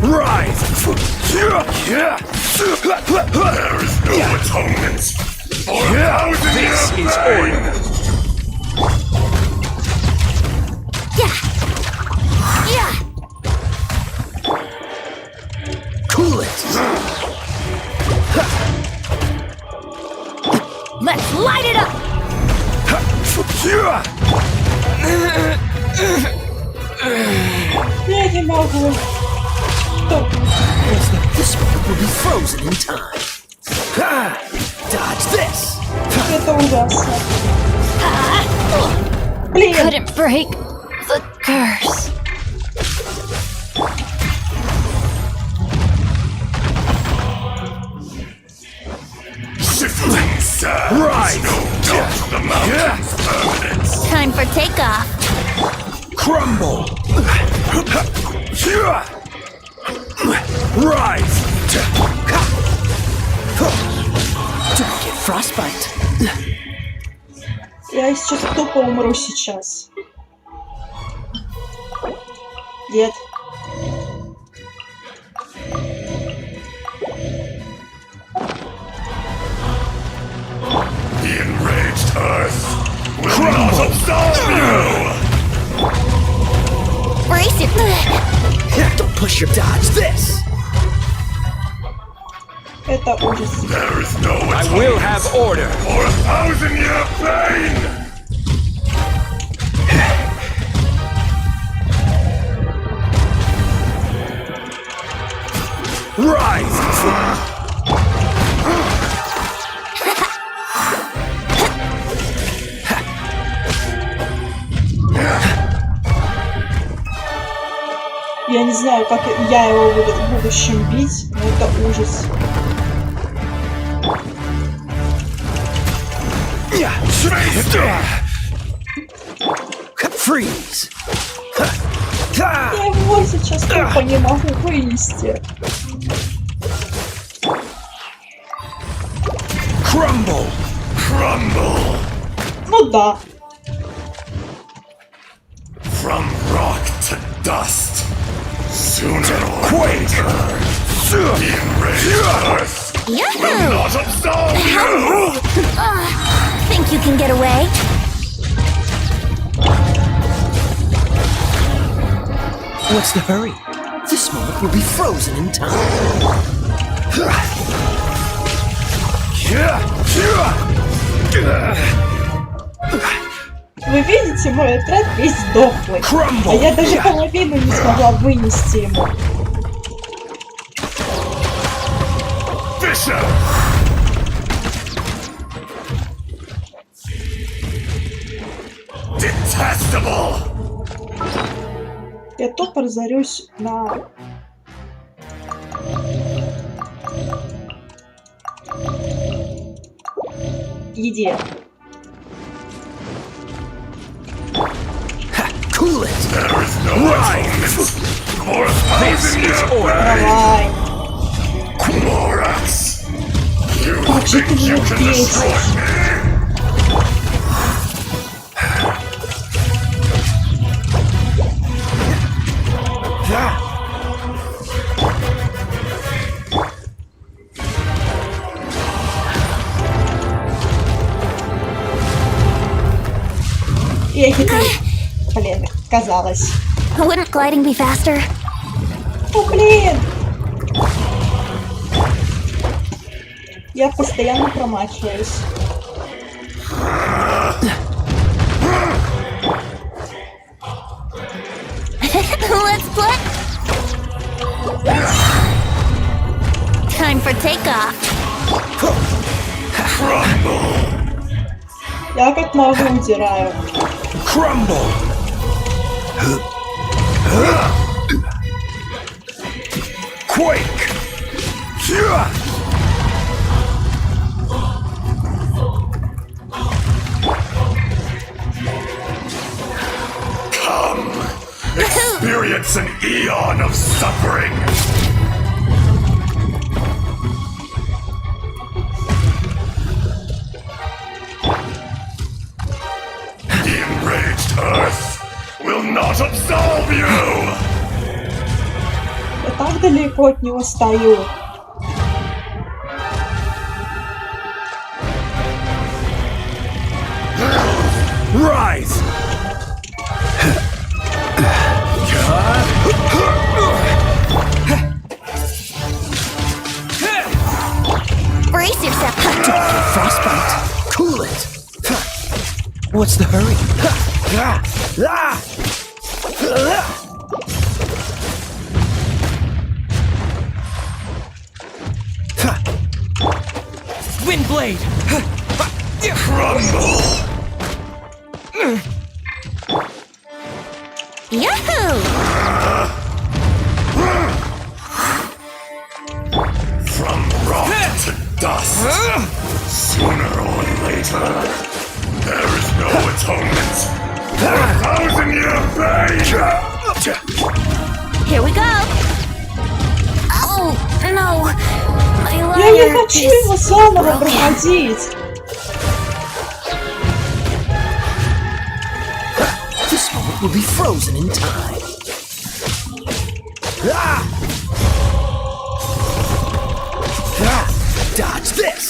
Rise! There is no atonement for a 1,000-year This is pain. order. Yeah! Cool it! Let's light it up! Я не могу. Стоп. This moment will be frozen in time. Dodge this! Это ужасно. Блин. Couldn't break the curse. Shifting sands. Right. No doubt the mountain's permanence. Time for takeoff. Crumble! Rise! Don't get frostbite. Я сейчас тупо умру сейчас. Нет. The enraged earth will not absolve you! Brace it. Don't push your dodge this! Это ужас. There is no I atonement will have order! for a 1,000-year pain! Rise! Я не знаю, как я его буду в будущем бить, но это ужас. Freeze! Я его сейчас тупо не могу вынести. Crumble! Crumble Ну да. from rock to dust. Sooner or later, the enraged earth will Yahoo! not absolve you! Think you can get away? What's the hurry? This moment will be frozen in time. Вы видите, мой отряд весь дохлый. А я даже половину не смогла вынести ему. Fisher! Detestable! Я тупо разорюсь на... еде. Cool it! There is no atonement for a 1,000-year pain! Давай. Morax! You Как же ты think you меня can destroy бесишь? me? Я хитрый. Блин, казалось. Wouldn't gliding be faster? О, блин! Я постоянно промахиваюсь. Let's play. Time for takeoff. Я как могу удираю. Crumble. Quake. Come, experience an eon of suffering. The enraged Earth will not absolve you. Я так далеко от него стою. Rise. Brace yourself. Frostbite. Cool it. What's the hurry? Windblade! Crumble. Yahoo! From rock to dust. Sooner or later, there is no atonement for 1,000-year pain. Here we go. Oh no, my Я не lyre хочу is его заново broken. проходить. This moment will be frozen in time. Dodge this.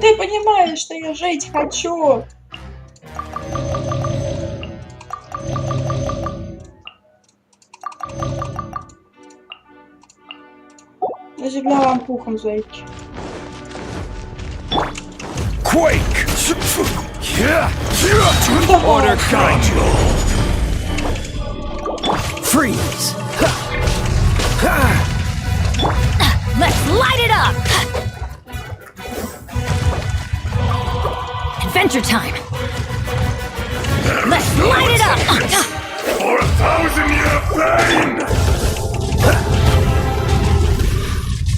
Ты понимаешь, что я жить хочу. Заживляю пухом зайки. Quake. Order Freeze. Let's light it up! Adventure time! Let's light it up! For 1,000-year pain.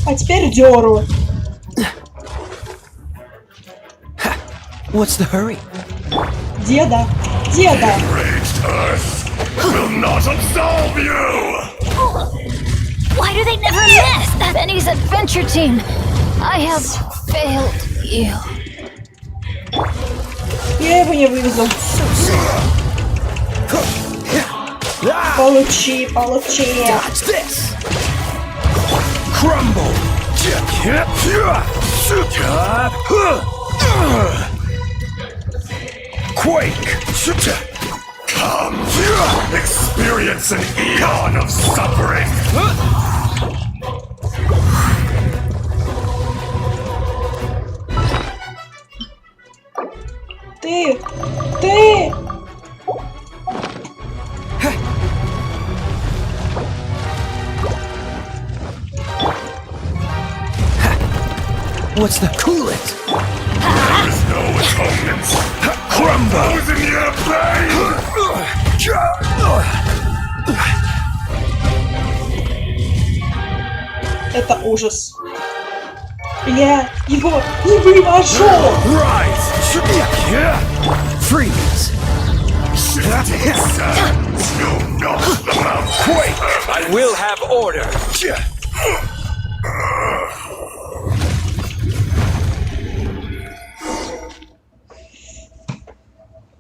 А теперь дёру. What's the hurry? Деда. Деда. Enraged Earth will not absolve you. Why do they never miss? Benny's adventure team! I have failed you. Я его не вывезу. Получи, получи. Dodge this. Crumble. Quake. Come, experience an eon of suffering. Ты. Ты. What's the cool it? There is no atonement. Crumble. 1,000-year pain. Это ужас. Я его не вывожу. Rise. Freeze. Shifting sands know not the mountain. Quake. I will have order.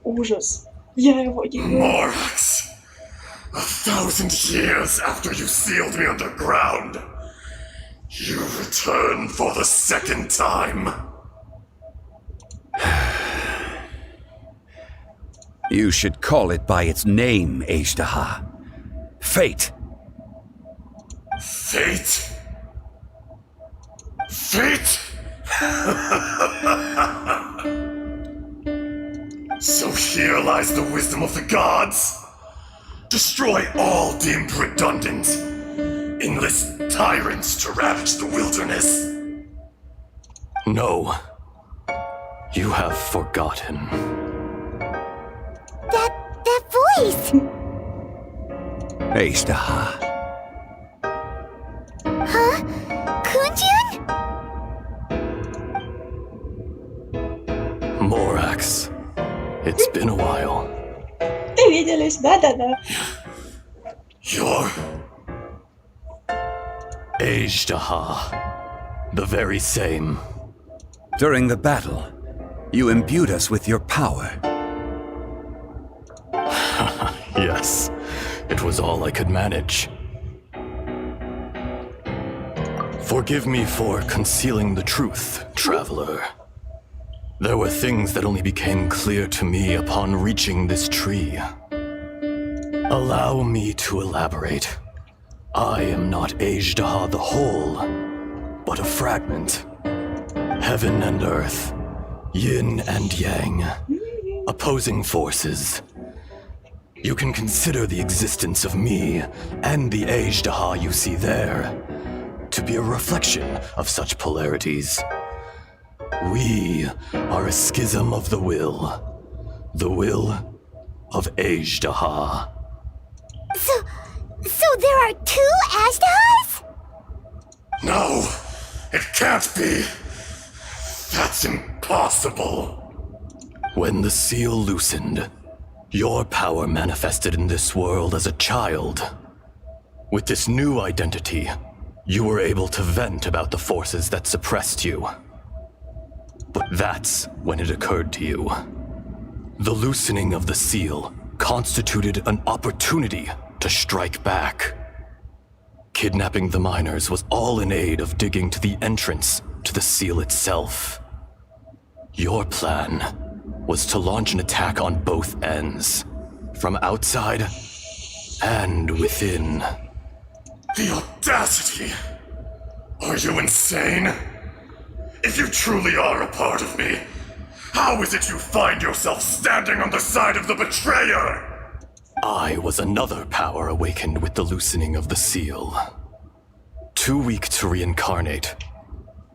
Ужас. Я его не вывожу. Morax, 1,000 years after you sealed me underground, You return for the second time. You should call it by its name, Ajdaha. Fate. Fate? Fate? So here lies the wisdom of the gods. Destroy all deemed redundant. Enlist tyrants to ravage the wilderness. No. You have forgotten. That voice! Ajdaha. Huh? Kunjun? Morax. It's been a while. Ты виделись, да-да-да. You're... Ajdaha. The very same. During the battle, you imbued us with your power. Yes. It was all I could manage. Forgive me for concealing the truth, traveler. There were things that only became clear to me upon reaching this tree. Allow me to elaborate. I am not Ajdaha the whole, but a fragment. Heaven and earth, yin and yang, opposing forces. You can consider the existence of me and the Ajdaha you see there to be a reflection of such polarities. We are a schism of the will of Ajdaha. So there are two Ajdahas? No, it can't be. That's impossible. When the seal loosened, your power manifested in this world as a child. With this new identity, you were able to vent about the forces that suppressed you. But that's when it occurred to you. The loosening of the seal constituted an opportunity to strike back. Kidnapping the miners was all in aid of digging to the entrance to the seal itself. Your plan was to launch an attack on both ends, from outside and within. The audacity! Are you insane? If you truly are a part of me, how is it you find yourself standing on the side of the betrayer? I was another power awakened with the loosening of the seal. Too weak to reincarnate,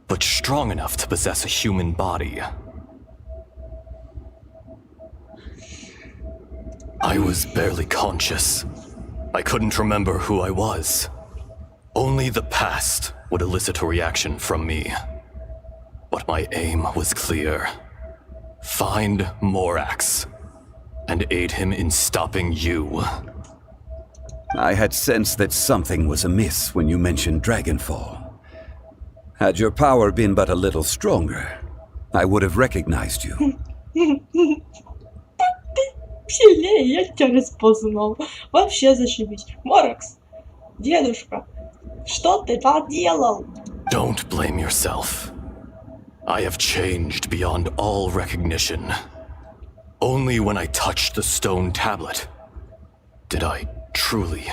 but strong enough to possess a human body. I was barely conscious. I couldn't remember who I was. Only the past would elicit a reaction from me. But my aim was clear. Find Morax and aid him in stopping you. I had sensed that something was amiss when you mentioned Dragonfall. Had your power been but a little stronger, I would have recognized you. Сильнее, я тебя распознал. Вообще зашибись. Моракс, дедушка, что ты поделал? Don't blame yourself. I have changed beyond all recognition. Only when I touched the stone tablet did I truly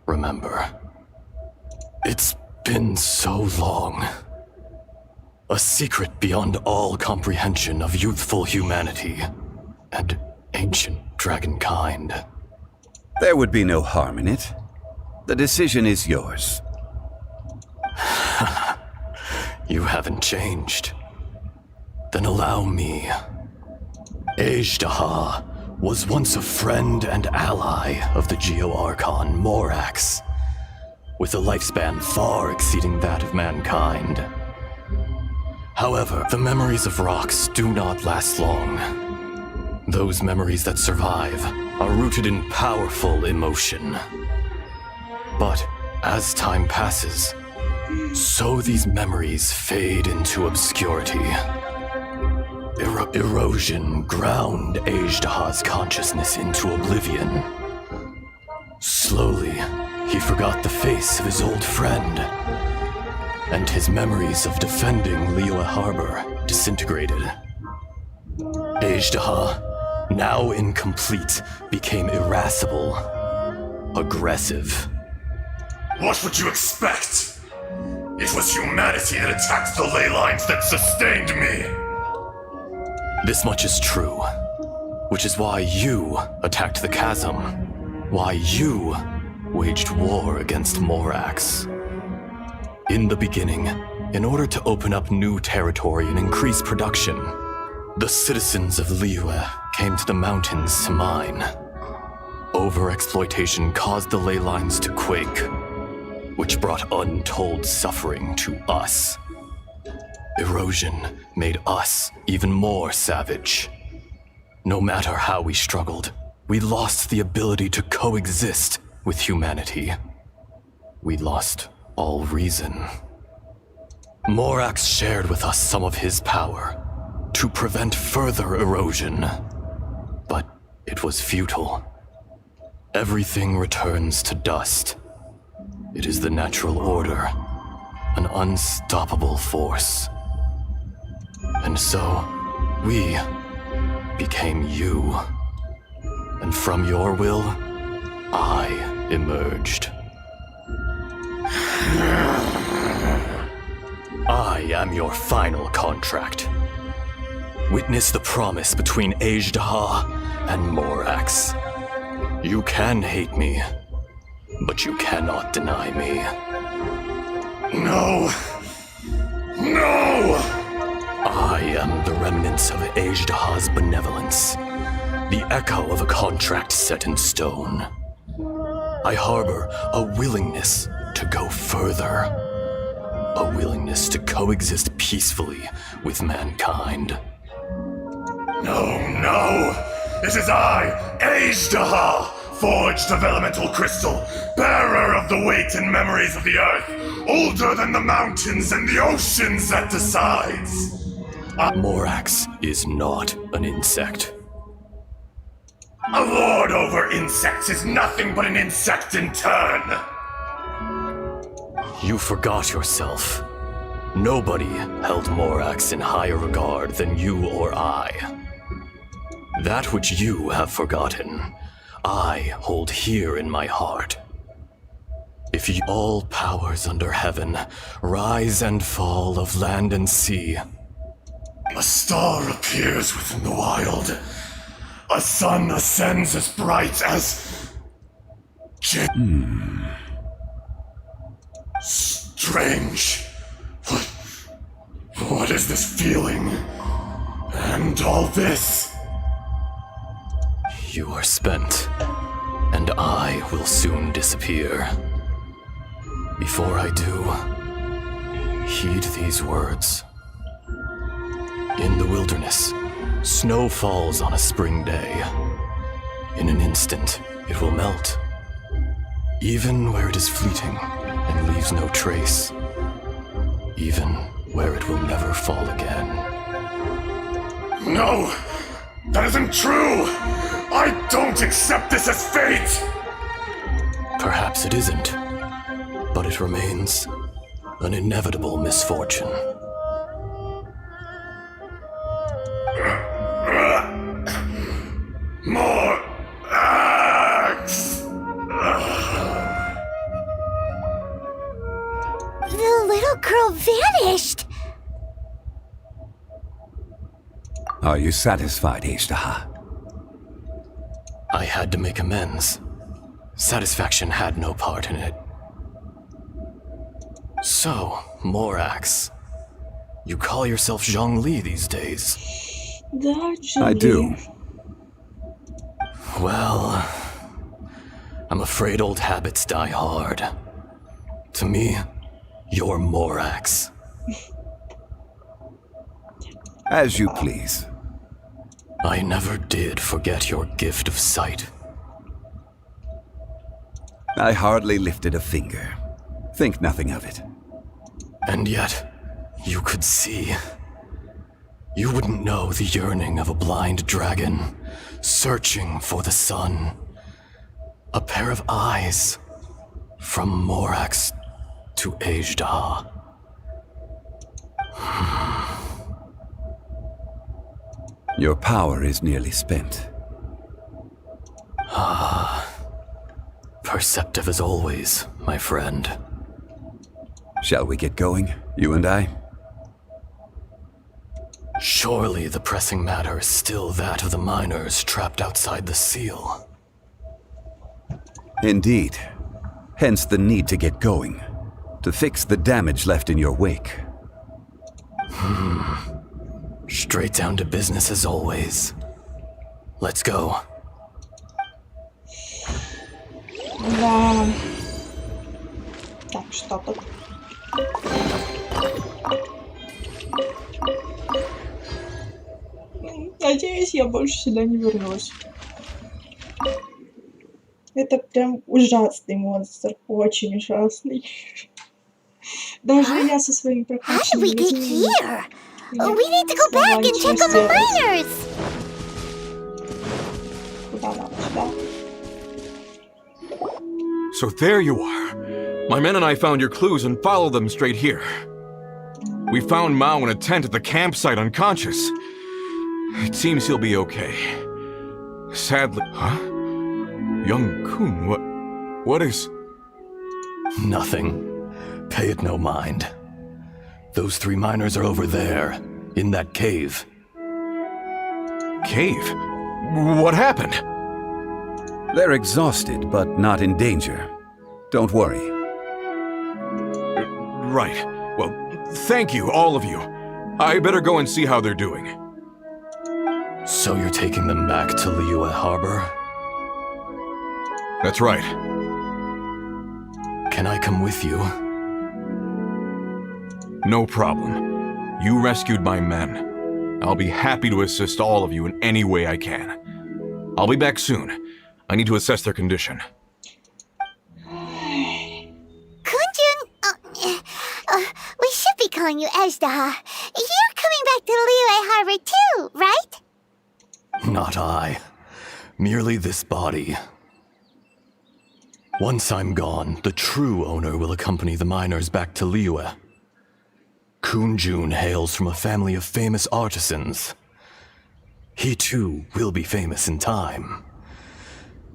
remember. It's been so long. A secret beyond all comprehension of youthful humanity and ancient dragonkind. There would be no harm in it. The decision is yours. You haven't changed. Then allow me. Ajdaha was once a friend and ally of the Geo-Archon Morax, with a lifespan far exceeding that of mankind. However, the memories of rocks do not last long. Those memories that survive are rooted in powerful emotion. But as time passes, so these memories fade into obscurity. Erosion ground Ajdaha's consciousness into oblivion. Slowly, he forgot the face of his old friend. and his memories of defending Liyue Harbor disintegrated. Ajdaha, now incomplete, became irascible, aggressive. What would you expect? It was humanity that attacked the ley lines that sustained me. This much is true, which is why you attacked the chasm, why you waged war against Morax. In the beginning, in order to open up new territory and increase production, the citizens of Liyue came to the mountains to mine. Overexploitation caused the ley lines to quake, which brought untold suffering to us. Erosion made us even more savage. No matter how we struggled, we lost the ability to coexist with humanity. We lost all reason. Morax shared with us some of his power to prevent further erosion, but it was futile. Everything returns to dust. It is the natural order, an unstoppable force. And so, we became you. And from your will, I emerged. I am your final contract. Witness the promise between Ajdaha and Morax. You can hate me, but you cannot deny me. No! No! I am the remnants of Ajdaha's benevolence, the echo of a contract set in stone. I harbor a willingness to go further, a willingness to coexist peacefully with mankind. No! It is I, Ajdaha, forged of elemental crystal, bearer of the weight and memories of the earth, older than the mountains and the oceans that decides. Morax is not an insect. A lord over insects is nothing but an insect in turn. You forgot yourself. Nobody held Morax in higher regard than you or I. That which you have forgotten, I hold here in my heart. If all powers under heaven rise and fall of land and sea, a star appears within the wild. A sun ascends as bright as... Strange. What is this feeling? And all this? You are spent, and I will soon disappear. Before I do, heed these words. In the wilderness, snow falls on a spring day. In an instant, it will melt. Even where it is fleeting and leaves no trace. Even where it will never fall again. No! That isn't true! I don't accept this as fate! Perhaps it isn't, but it remains an inevitable misfortune. More axe! The little girl vanished! Are you satisfied, Ajdaha? I had to make amends. Satisfaction had no part in it. So, Morax, you call yourself Zhongli these days? I do. Well, I'm afraid old habits die hard. To me, you're Morax. As you please. I never did forget your gift of sight. I hardly lifted a finger. Think nothing of it. And yet, you could see. You wouldn't know the yearning of a blind dragon, searching for the sun. A pair of eyes, from Morax to Ajdaha. Your power is nearly spent. Perceptive as always, my friend. Shall we get going, you and I? Surely the pressing matter is still that of the miners trapped outside the seal. Indeed. Hence the need to get going, to fix the damage left in your wake. Straight down to business as always. Let's go. Да. Так, что тут? Надеюсь, я больше сюда не вернусь. Это прям ужасный монстр, очень ужасный. Даже я со своим How did прокачанным we get here? We need to go back and check on the miners! Куда надо? Сюда? So there you are. My men and I found your clues and followed them straight here. We found Mao in a tent at the campsite unconscious. It seems he'll be okay. Sadly... Huh? Young Kun, what is... Nothing. Pay it no mind. Those 3 miners are over there, in that cave. Cave? What happened? They're exhausted, but not in danger. Don't worry. Right. Well, thank you, all of you. I better go and see how they're doing. So you're taking them back to Liyue Harbor? That's right. Can I come with you? No problem. You rescued my men. I'll be happy to assist all of you in any way I can. I'll be back soon. I need to assess their condition. Kunjun, we should be calling you Ezda. You're coming back to Liyue Harbor too, right? Not I. Merely this body. Once I'm gone, the true owner will accompany the miners back to Liyue. Kunjun hails from a family of famous artisans. He too will be famous in time.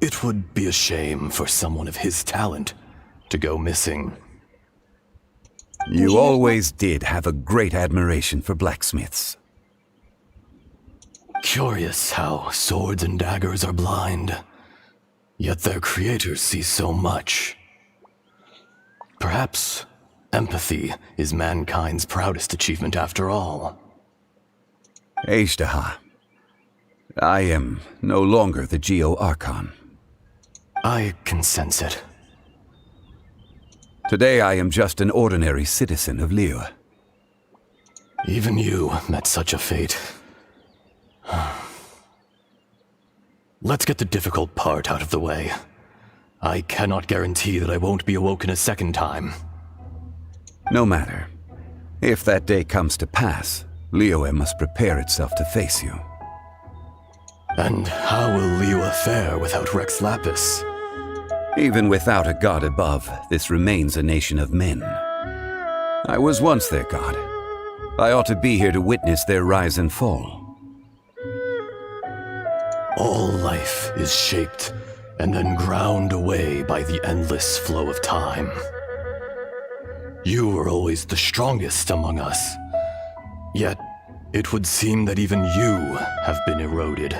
It would be a shame for someone of his talent to go missing. You always did have a great admiration for blacksmiths. Curious how swords and daggers are blind, yet their creators see so much. Perhaps empathy is mankind's proudest achievement after all. Ejdaha, I am no longer the Geo-Archon. I can sense it. Today I am just an ordinary citizen of Liyue. Even you met such a fate. Let's get the difficult part out of the way. I cannot guarantee that I won't be awoken a second time. No matter. If that day comes to pass, Liyue must prepare itself to face you. And how will Liyue fare without Rex Lapis? Even without a god above, this remains a nation of men. I was once their god. I ought to be here to witness their rise and fall. All life is shaped and then ground away by the endless flow of time. You were always the strongest among us. Yet, it would seem that even you have been eroded.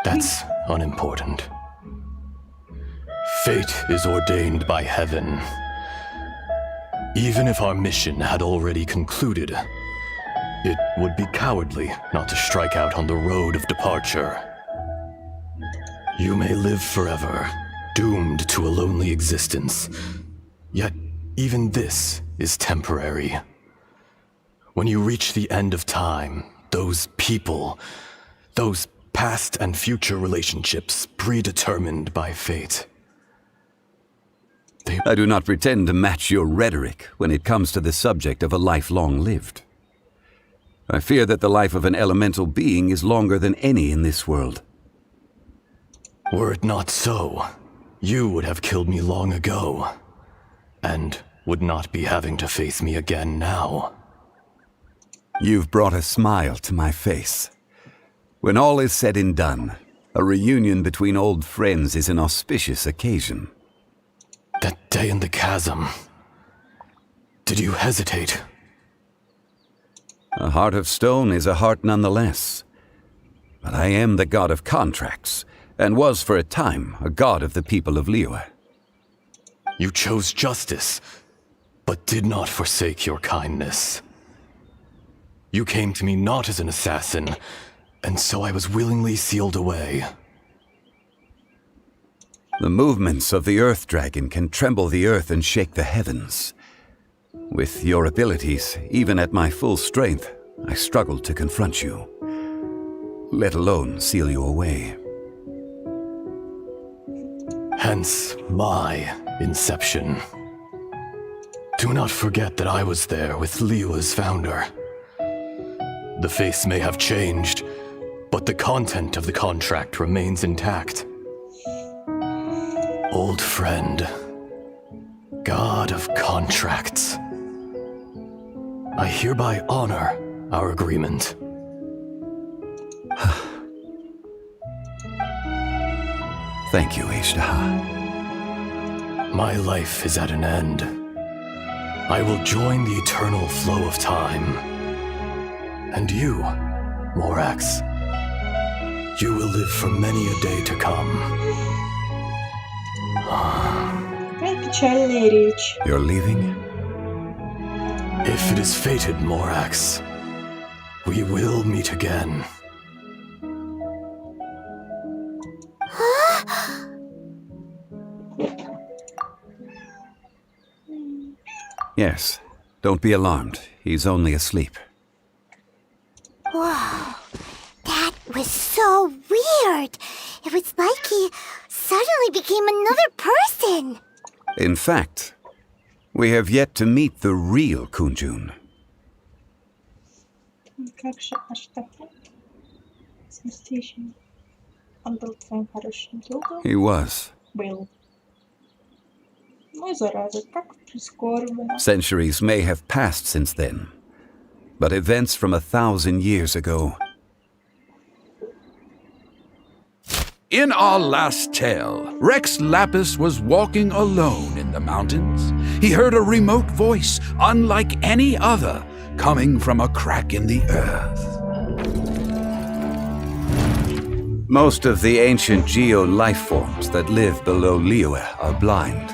That's unimportant. Fate is ordained by heaven. Even if our mission had already concluded, it would be cowardly not to strike out on the road of departure. You may live forever, doomed to a lonely existence. Yet, even this is temporary. When you reach the end of time, those people, those past and future relationships predetermined by fate. I do not pretend to match your rhetoric when it comes to the subject of a life long lived. I fear that the life of an elemental being is longer than any in this world. Were it not so, you would have killed me long ago. And would not be having to face me again now. You've brought a smile to my face. When all is said and done, a reunion between old friends is an auspicious occasion. That day in the chasm. Did you hesitate? A heart of stone is a heart nonetheless. But I am the god of contracts, and was for a time a god of the people of Liyue. You chose justice, but did not forsake your kindness. You came to me not as an assassin, and so I was willingly sealed away. The movements of the Earth Dragon can tremble the earth and shake the heavens. With your abilities, even at my full strength, I struggled to confront you, let alone seal you away. Hence my inception. Do not forget that I was there with Liyue's founder. The face may have changed, but the content of the contract remains intact. Old friend, god of contracts. I hereby honor our agreement. Thank you, Ishtaha. My life is at an end. I will join the eternal flow of time. And you, Morax, you will live for many a day to come. Какая печальная речь. You're leaving? If it is fated, Morax, we will meet again. Yes. Don't be alarmed. He's only asleep. Whoa. That was so weird. It was like he suddenly became another person. In fact, we have yet to meet the real Kunjun. Как же Аштаха? Сместитель. Он был твоим хорошим другом? He was. Был. Ну, зараза, как прискорбно. Centuries may have passed since then, but events from 1,000 years ago. In our last tale, Rex Lapis was walking alone in the mountains. He heard a remote voice, unlike any other, coming from a crack in the earth. Most of the ancient geo life forms that live below Liyue are blind,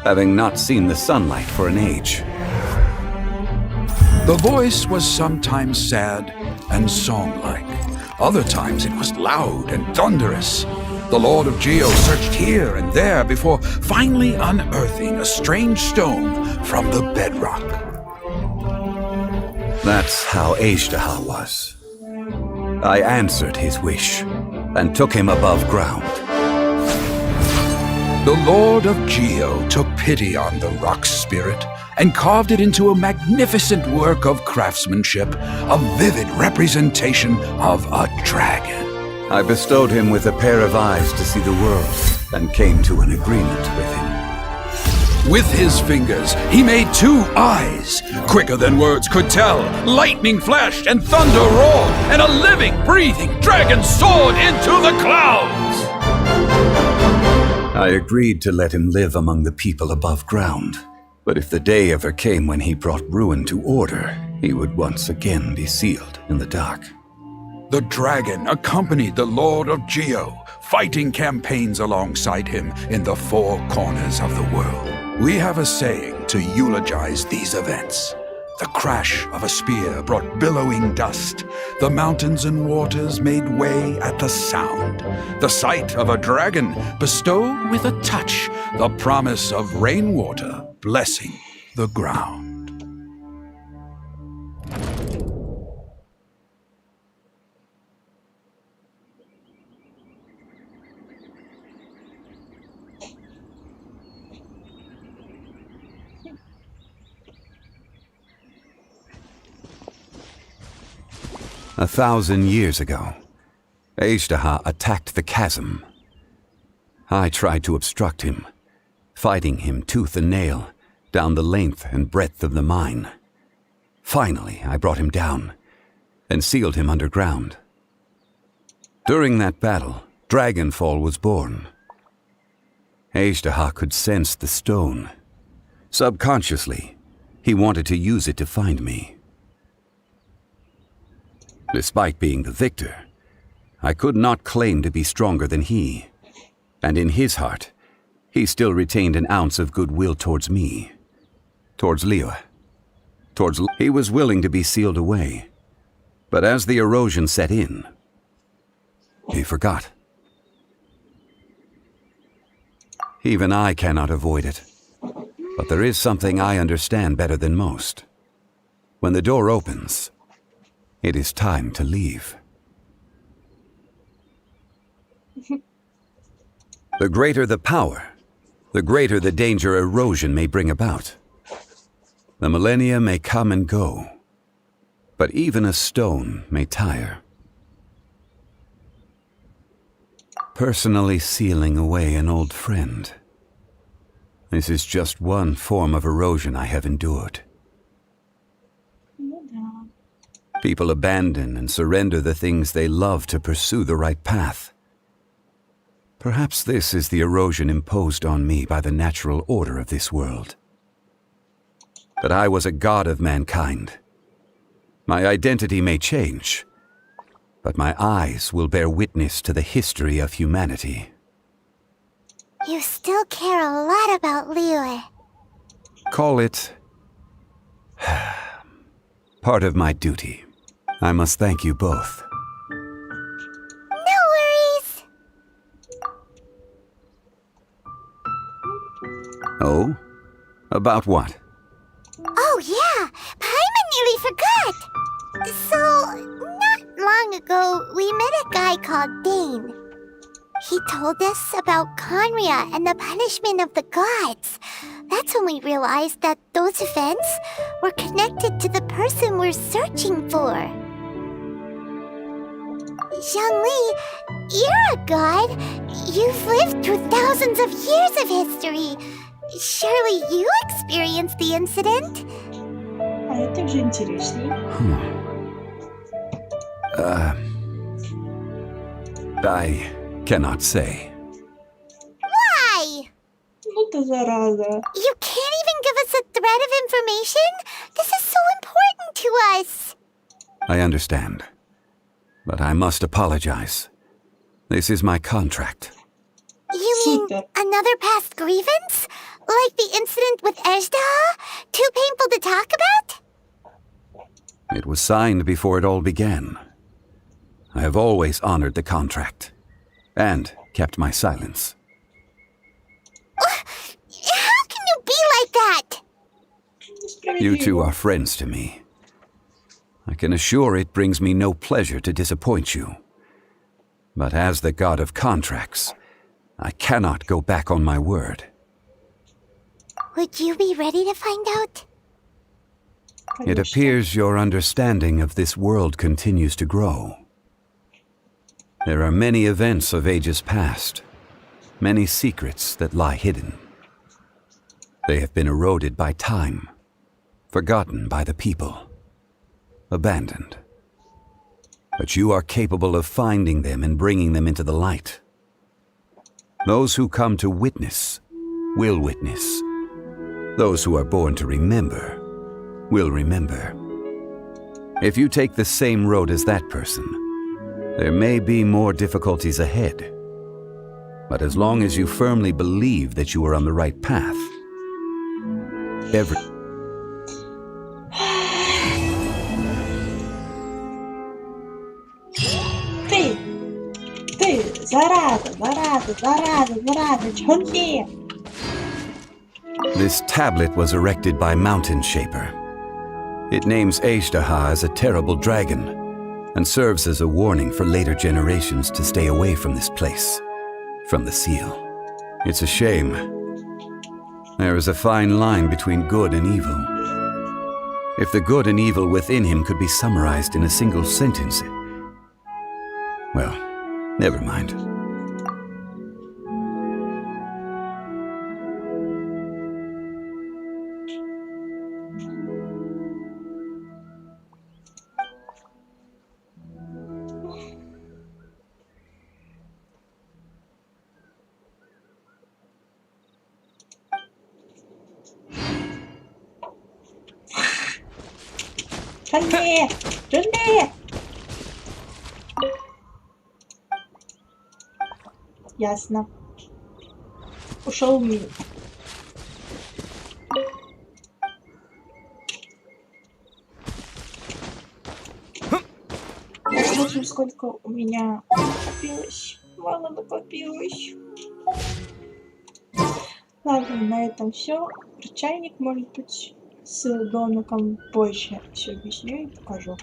having not seen the sunlight for an age. The voice was sometimes sad and song-like. Other times it was loud and thunderous. The Lord of Geo searched here and there before finally unearthing a strange stone from the bedrock. That's how Ishtaha was. I answered his wish and took him above ground. The Lord of Geo took pity on the rock spirit and carved it into a magnificent work of craftsmanship, a vivid representation of a dragon. I bestowed him with a pair of eyes to see the world and came to an agreement with him. With his fingers, he made 2 eyes. Quicker than words could tell, lightning flashed and thunder roared, and a living, breathing dragon soared into the clouds. I agreed to let him live among the people above ground. But if the day ever came when he brought ruin to order, he would once again be sealed in the dark. The dragon accompanied the Lord of Geo, fighting campaigns alongside him in the 4 corners of the world. We have a saying to eulogize these events. The crash of a spear brought billowing dust. The mountains and waters made way at the sound. The sight of a dragon bestowed with a touch the promise of rainwater blessing the ground. A 1,000 years ago, Ishtaha attacked the chasm. I tried to obstruct him, fighting him tooth and nail, down the length and breadth of the mine. Finally, I brought him down and sealed him underground. During that battle, Dragonfall was born. Ejderha could sense the stone. Subconsciously, he wanted to use it to find me. Despite being the victor, I could not claim to be stronger than he, and in his heart, he still retained an ounce of goodwill towards me, towards Liyue. He was willing to be sealed away, but as the erosion set in, he forgot. Even I cannot avoid it, but there is something I understand better than most. When the door opens, it is time to leave. The greater the power, the greater the danger erosion may bring about. The millennia may come and go, but even a stone may tire. Personally sealing away an old friend. This is just one form of erosion I have endured. People abandon and surrender the things they love to pursue the right path. Perhaps this is the erosion imposed on me by the natural order of this world. That I was a god of mankind. My identity may change, but my eyes will bear witness to the history of humanity. You still care a lot about Liyue. Call it part of my duty. I must thank you both. No worries. Oh? About what? Oh yeah, Paimon nearly forgot. So, not long ago, we met a guy called Dane. He told us about Conria and the punishment of the gods. That's when we realized that those events were connected to the person we're searching for. Zhongli, you're a god. You've lived through thousands of years of history. Surely you experienced the incident? А это уже интересней. I cannot say. Why? Ну ты зараза. You can't even give us a thread of information? This is so important to us. I understand. But I must apologize. This is my contract. You mean another past grievance? Like the incident with Ejderha? Too painful to talk about? It was signed before it all began. I have always honored the contract. And kept my silence. How can you be like that? You two are friends to me. I can assure it brings me no pleasure to disappoint you. But as the god of contracts, I cannot go back on my word. Would you be ready to find out? It appears your understanding of this world continues to grow. There are many events of ages past, many secrets that lie hidden. They have been eroded by time, forgotten by the people, abandoned. But you are capable of finding them and bringing them into the light. Those who come to witness will witness. Those who are born to remember will remember. If you take the same road as that person, there may be more difficulties ahead. But as long as you firmly believe that you are on the right path, Ты, зараза, Чхонхи! This tablet was erected by Mountain Shaper. It names Ejderha as a terrible dragon, and serves as a warning for later generations to stay away from this place, from the seal. It's a shame. There is a fine line between good and evil. If the good and evil within him could be summarized in a single sentence, well, never mind. Жжи! Жжи! Ясно. Ушел мимо. Посмотрим, сколько у меня накопилось. Мало накопилось. Ладно, на этом все. Про чайник, может быть, с домиком позже все объясню и покажу.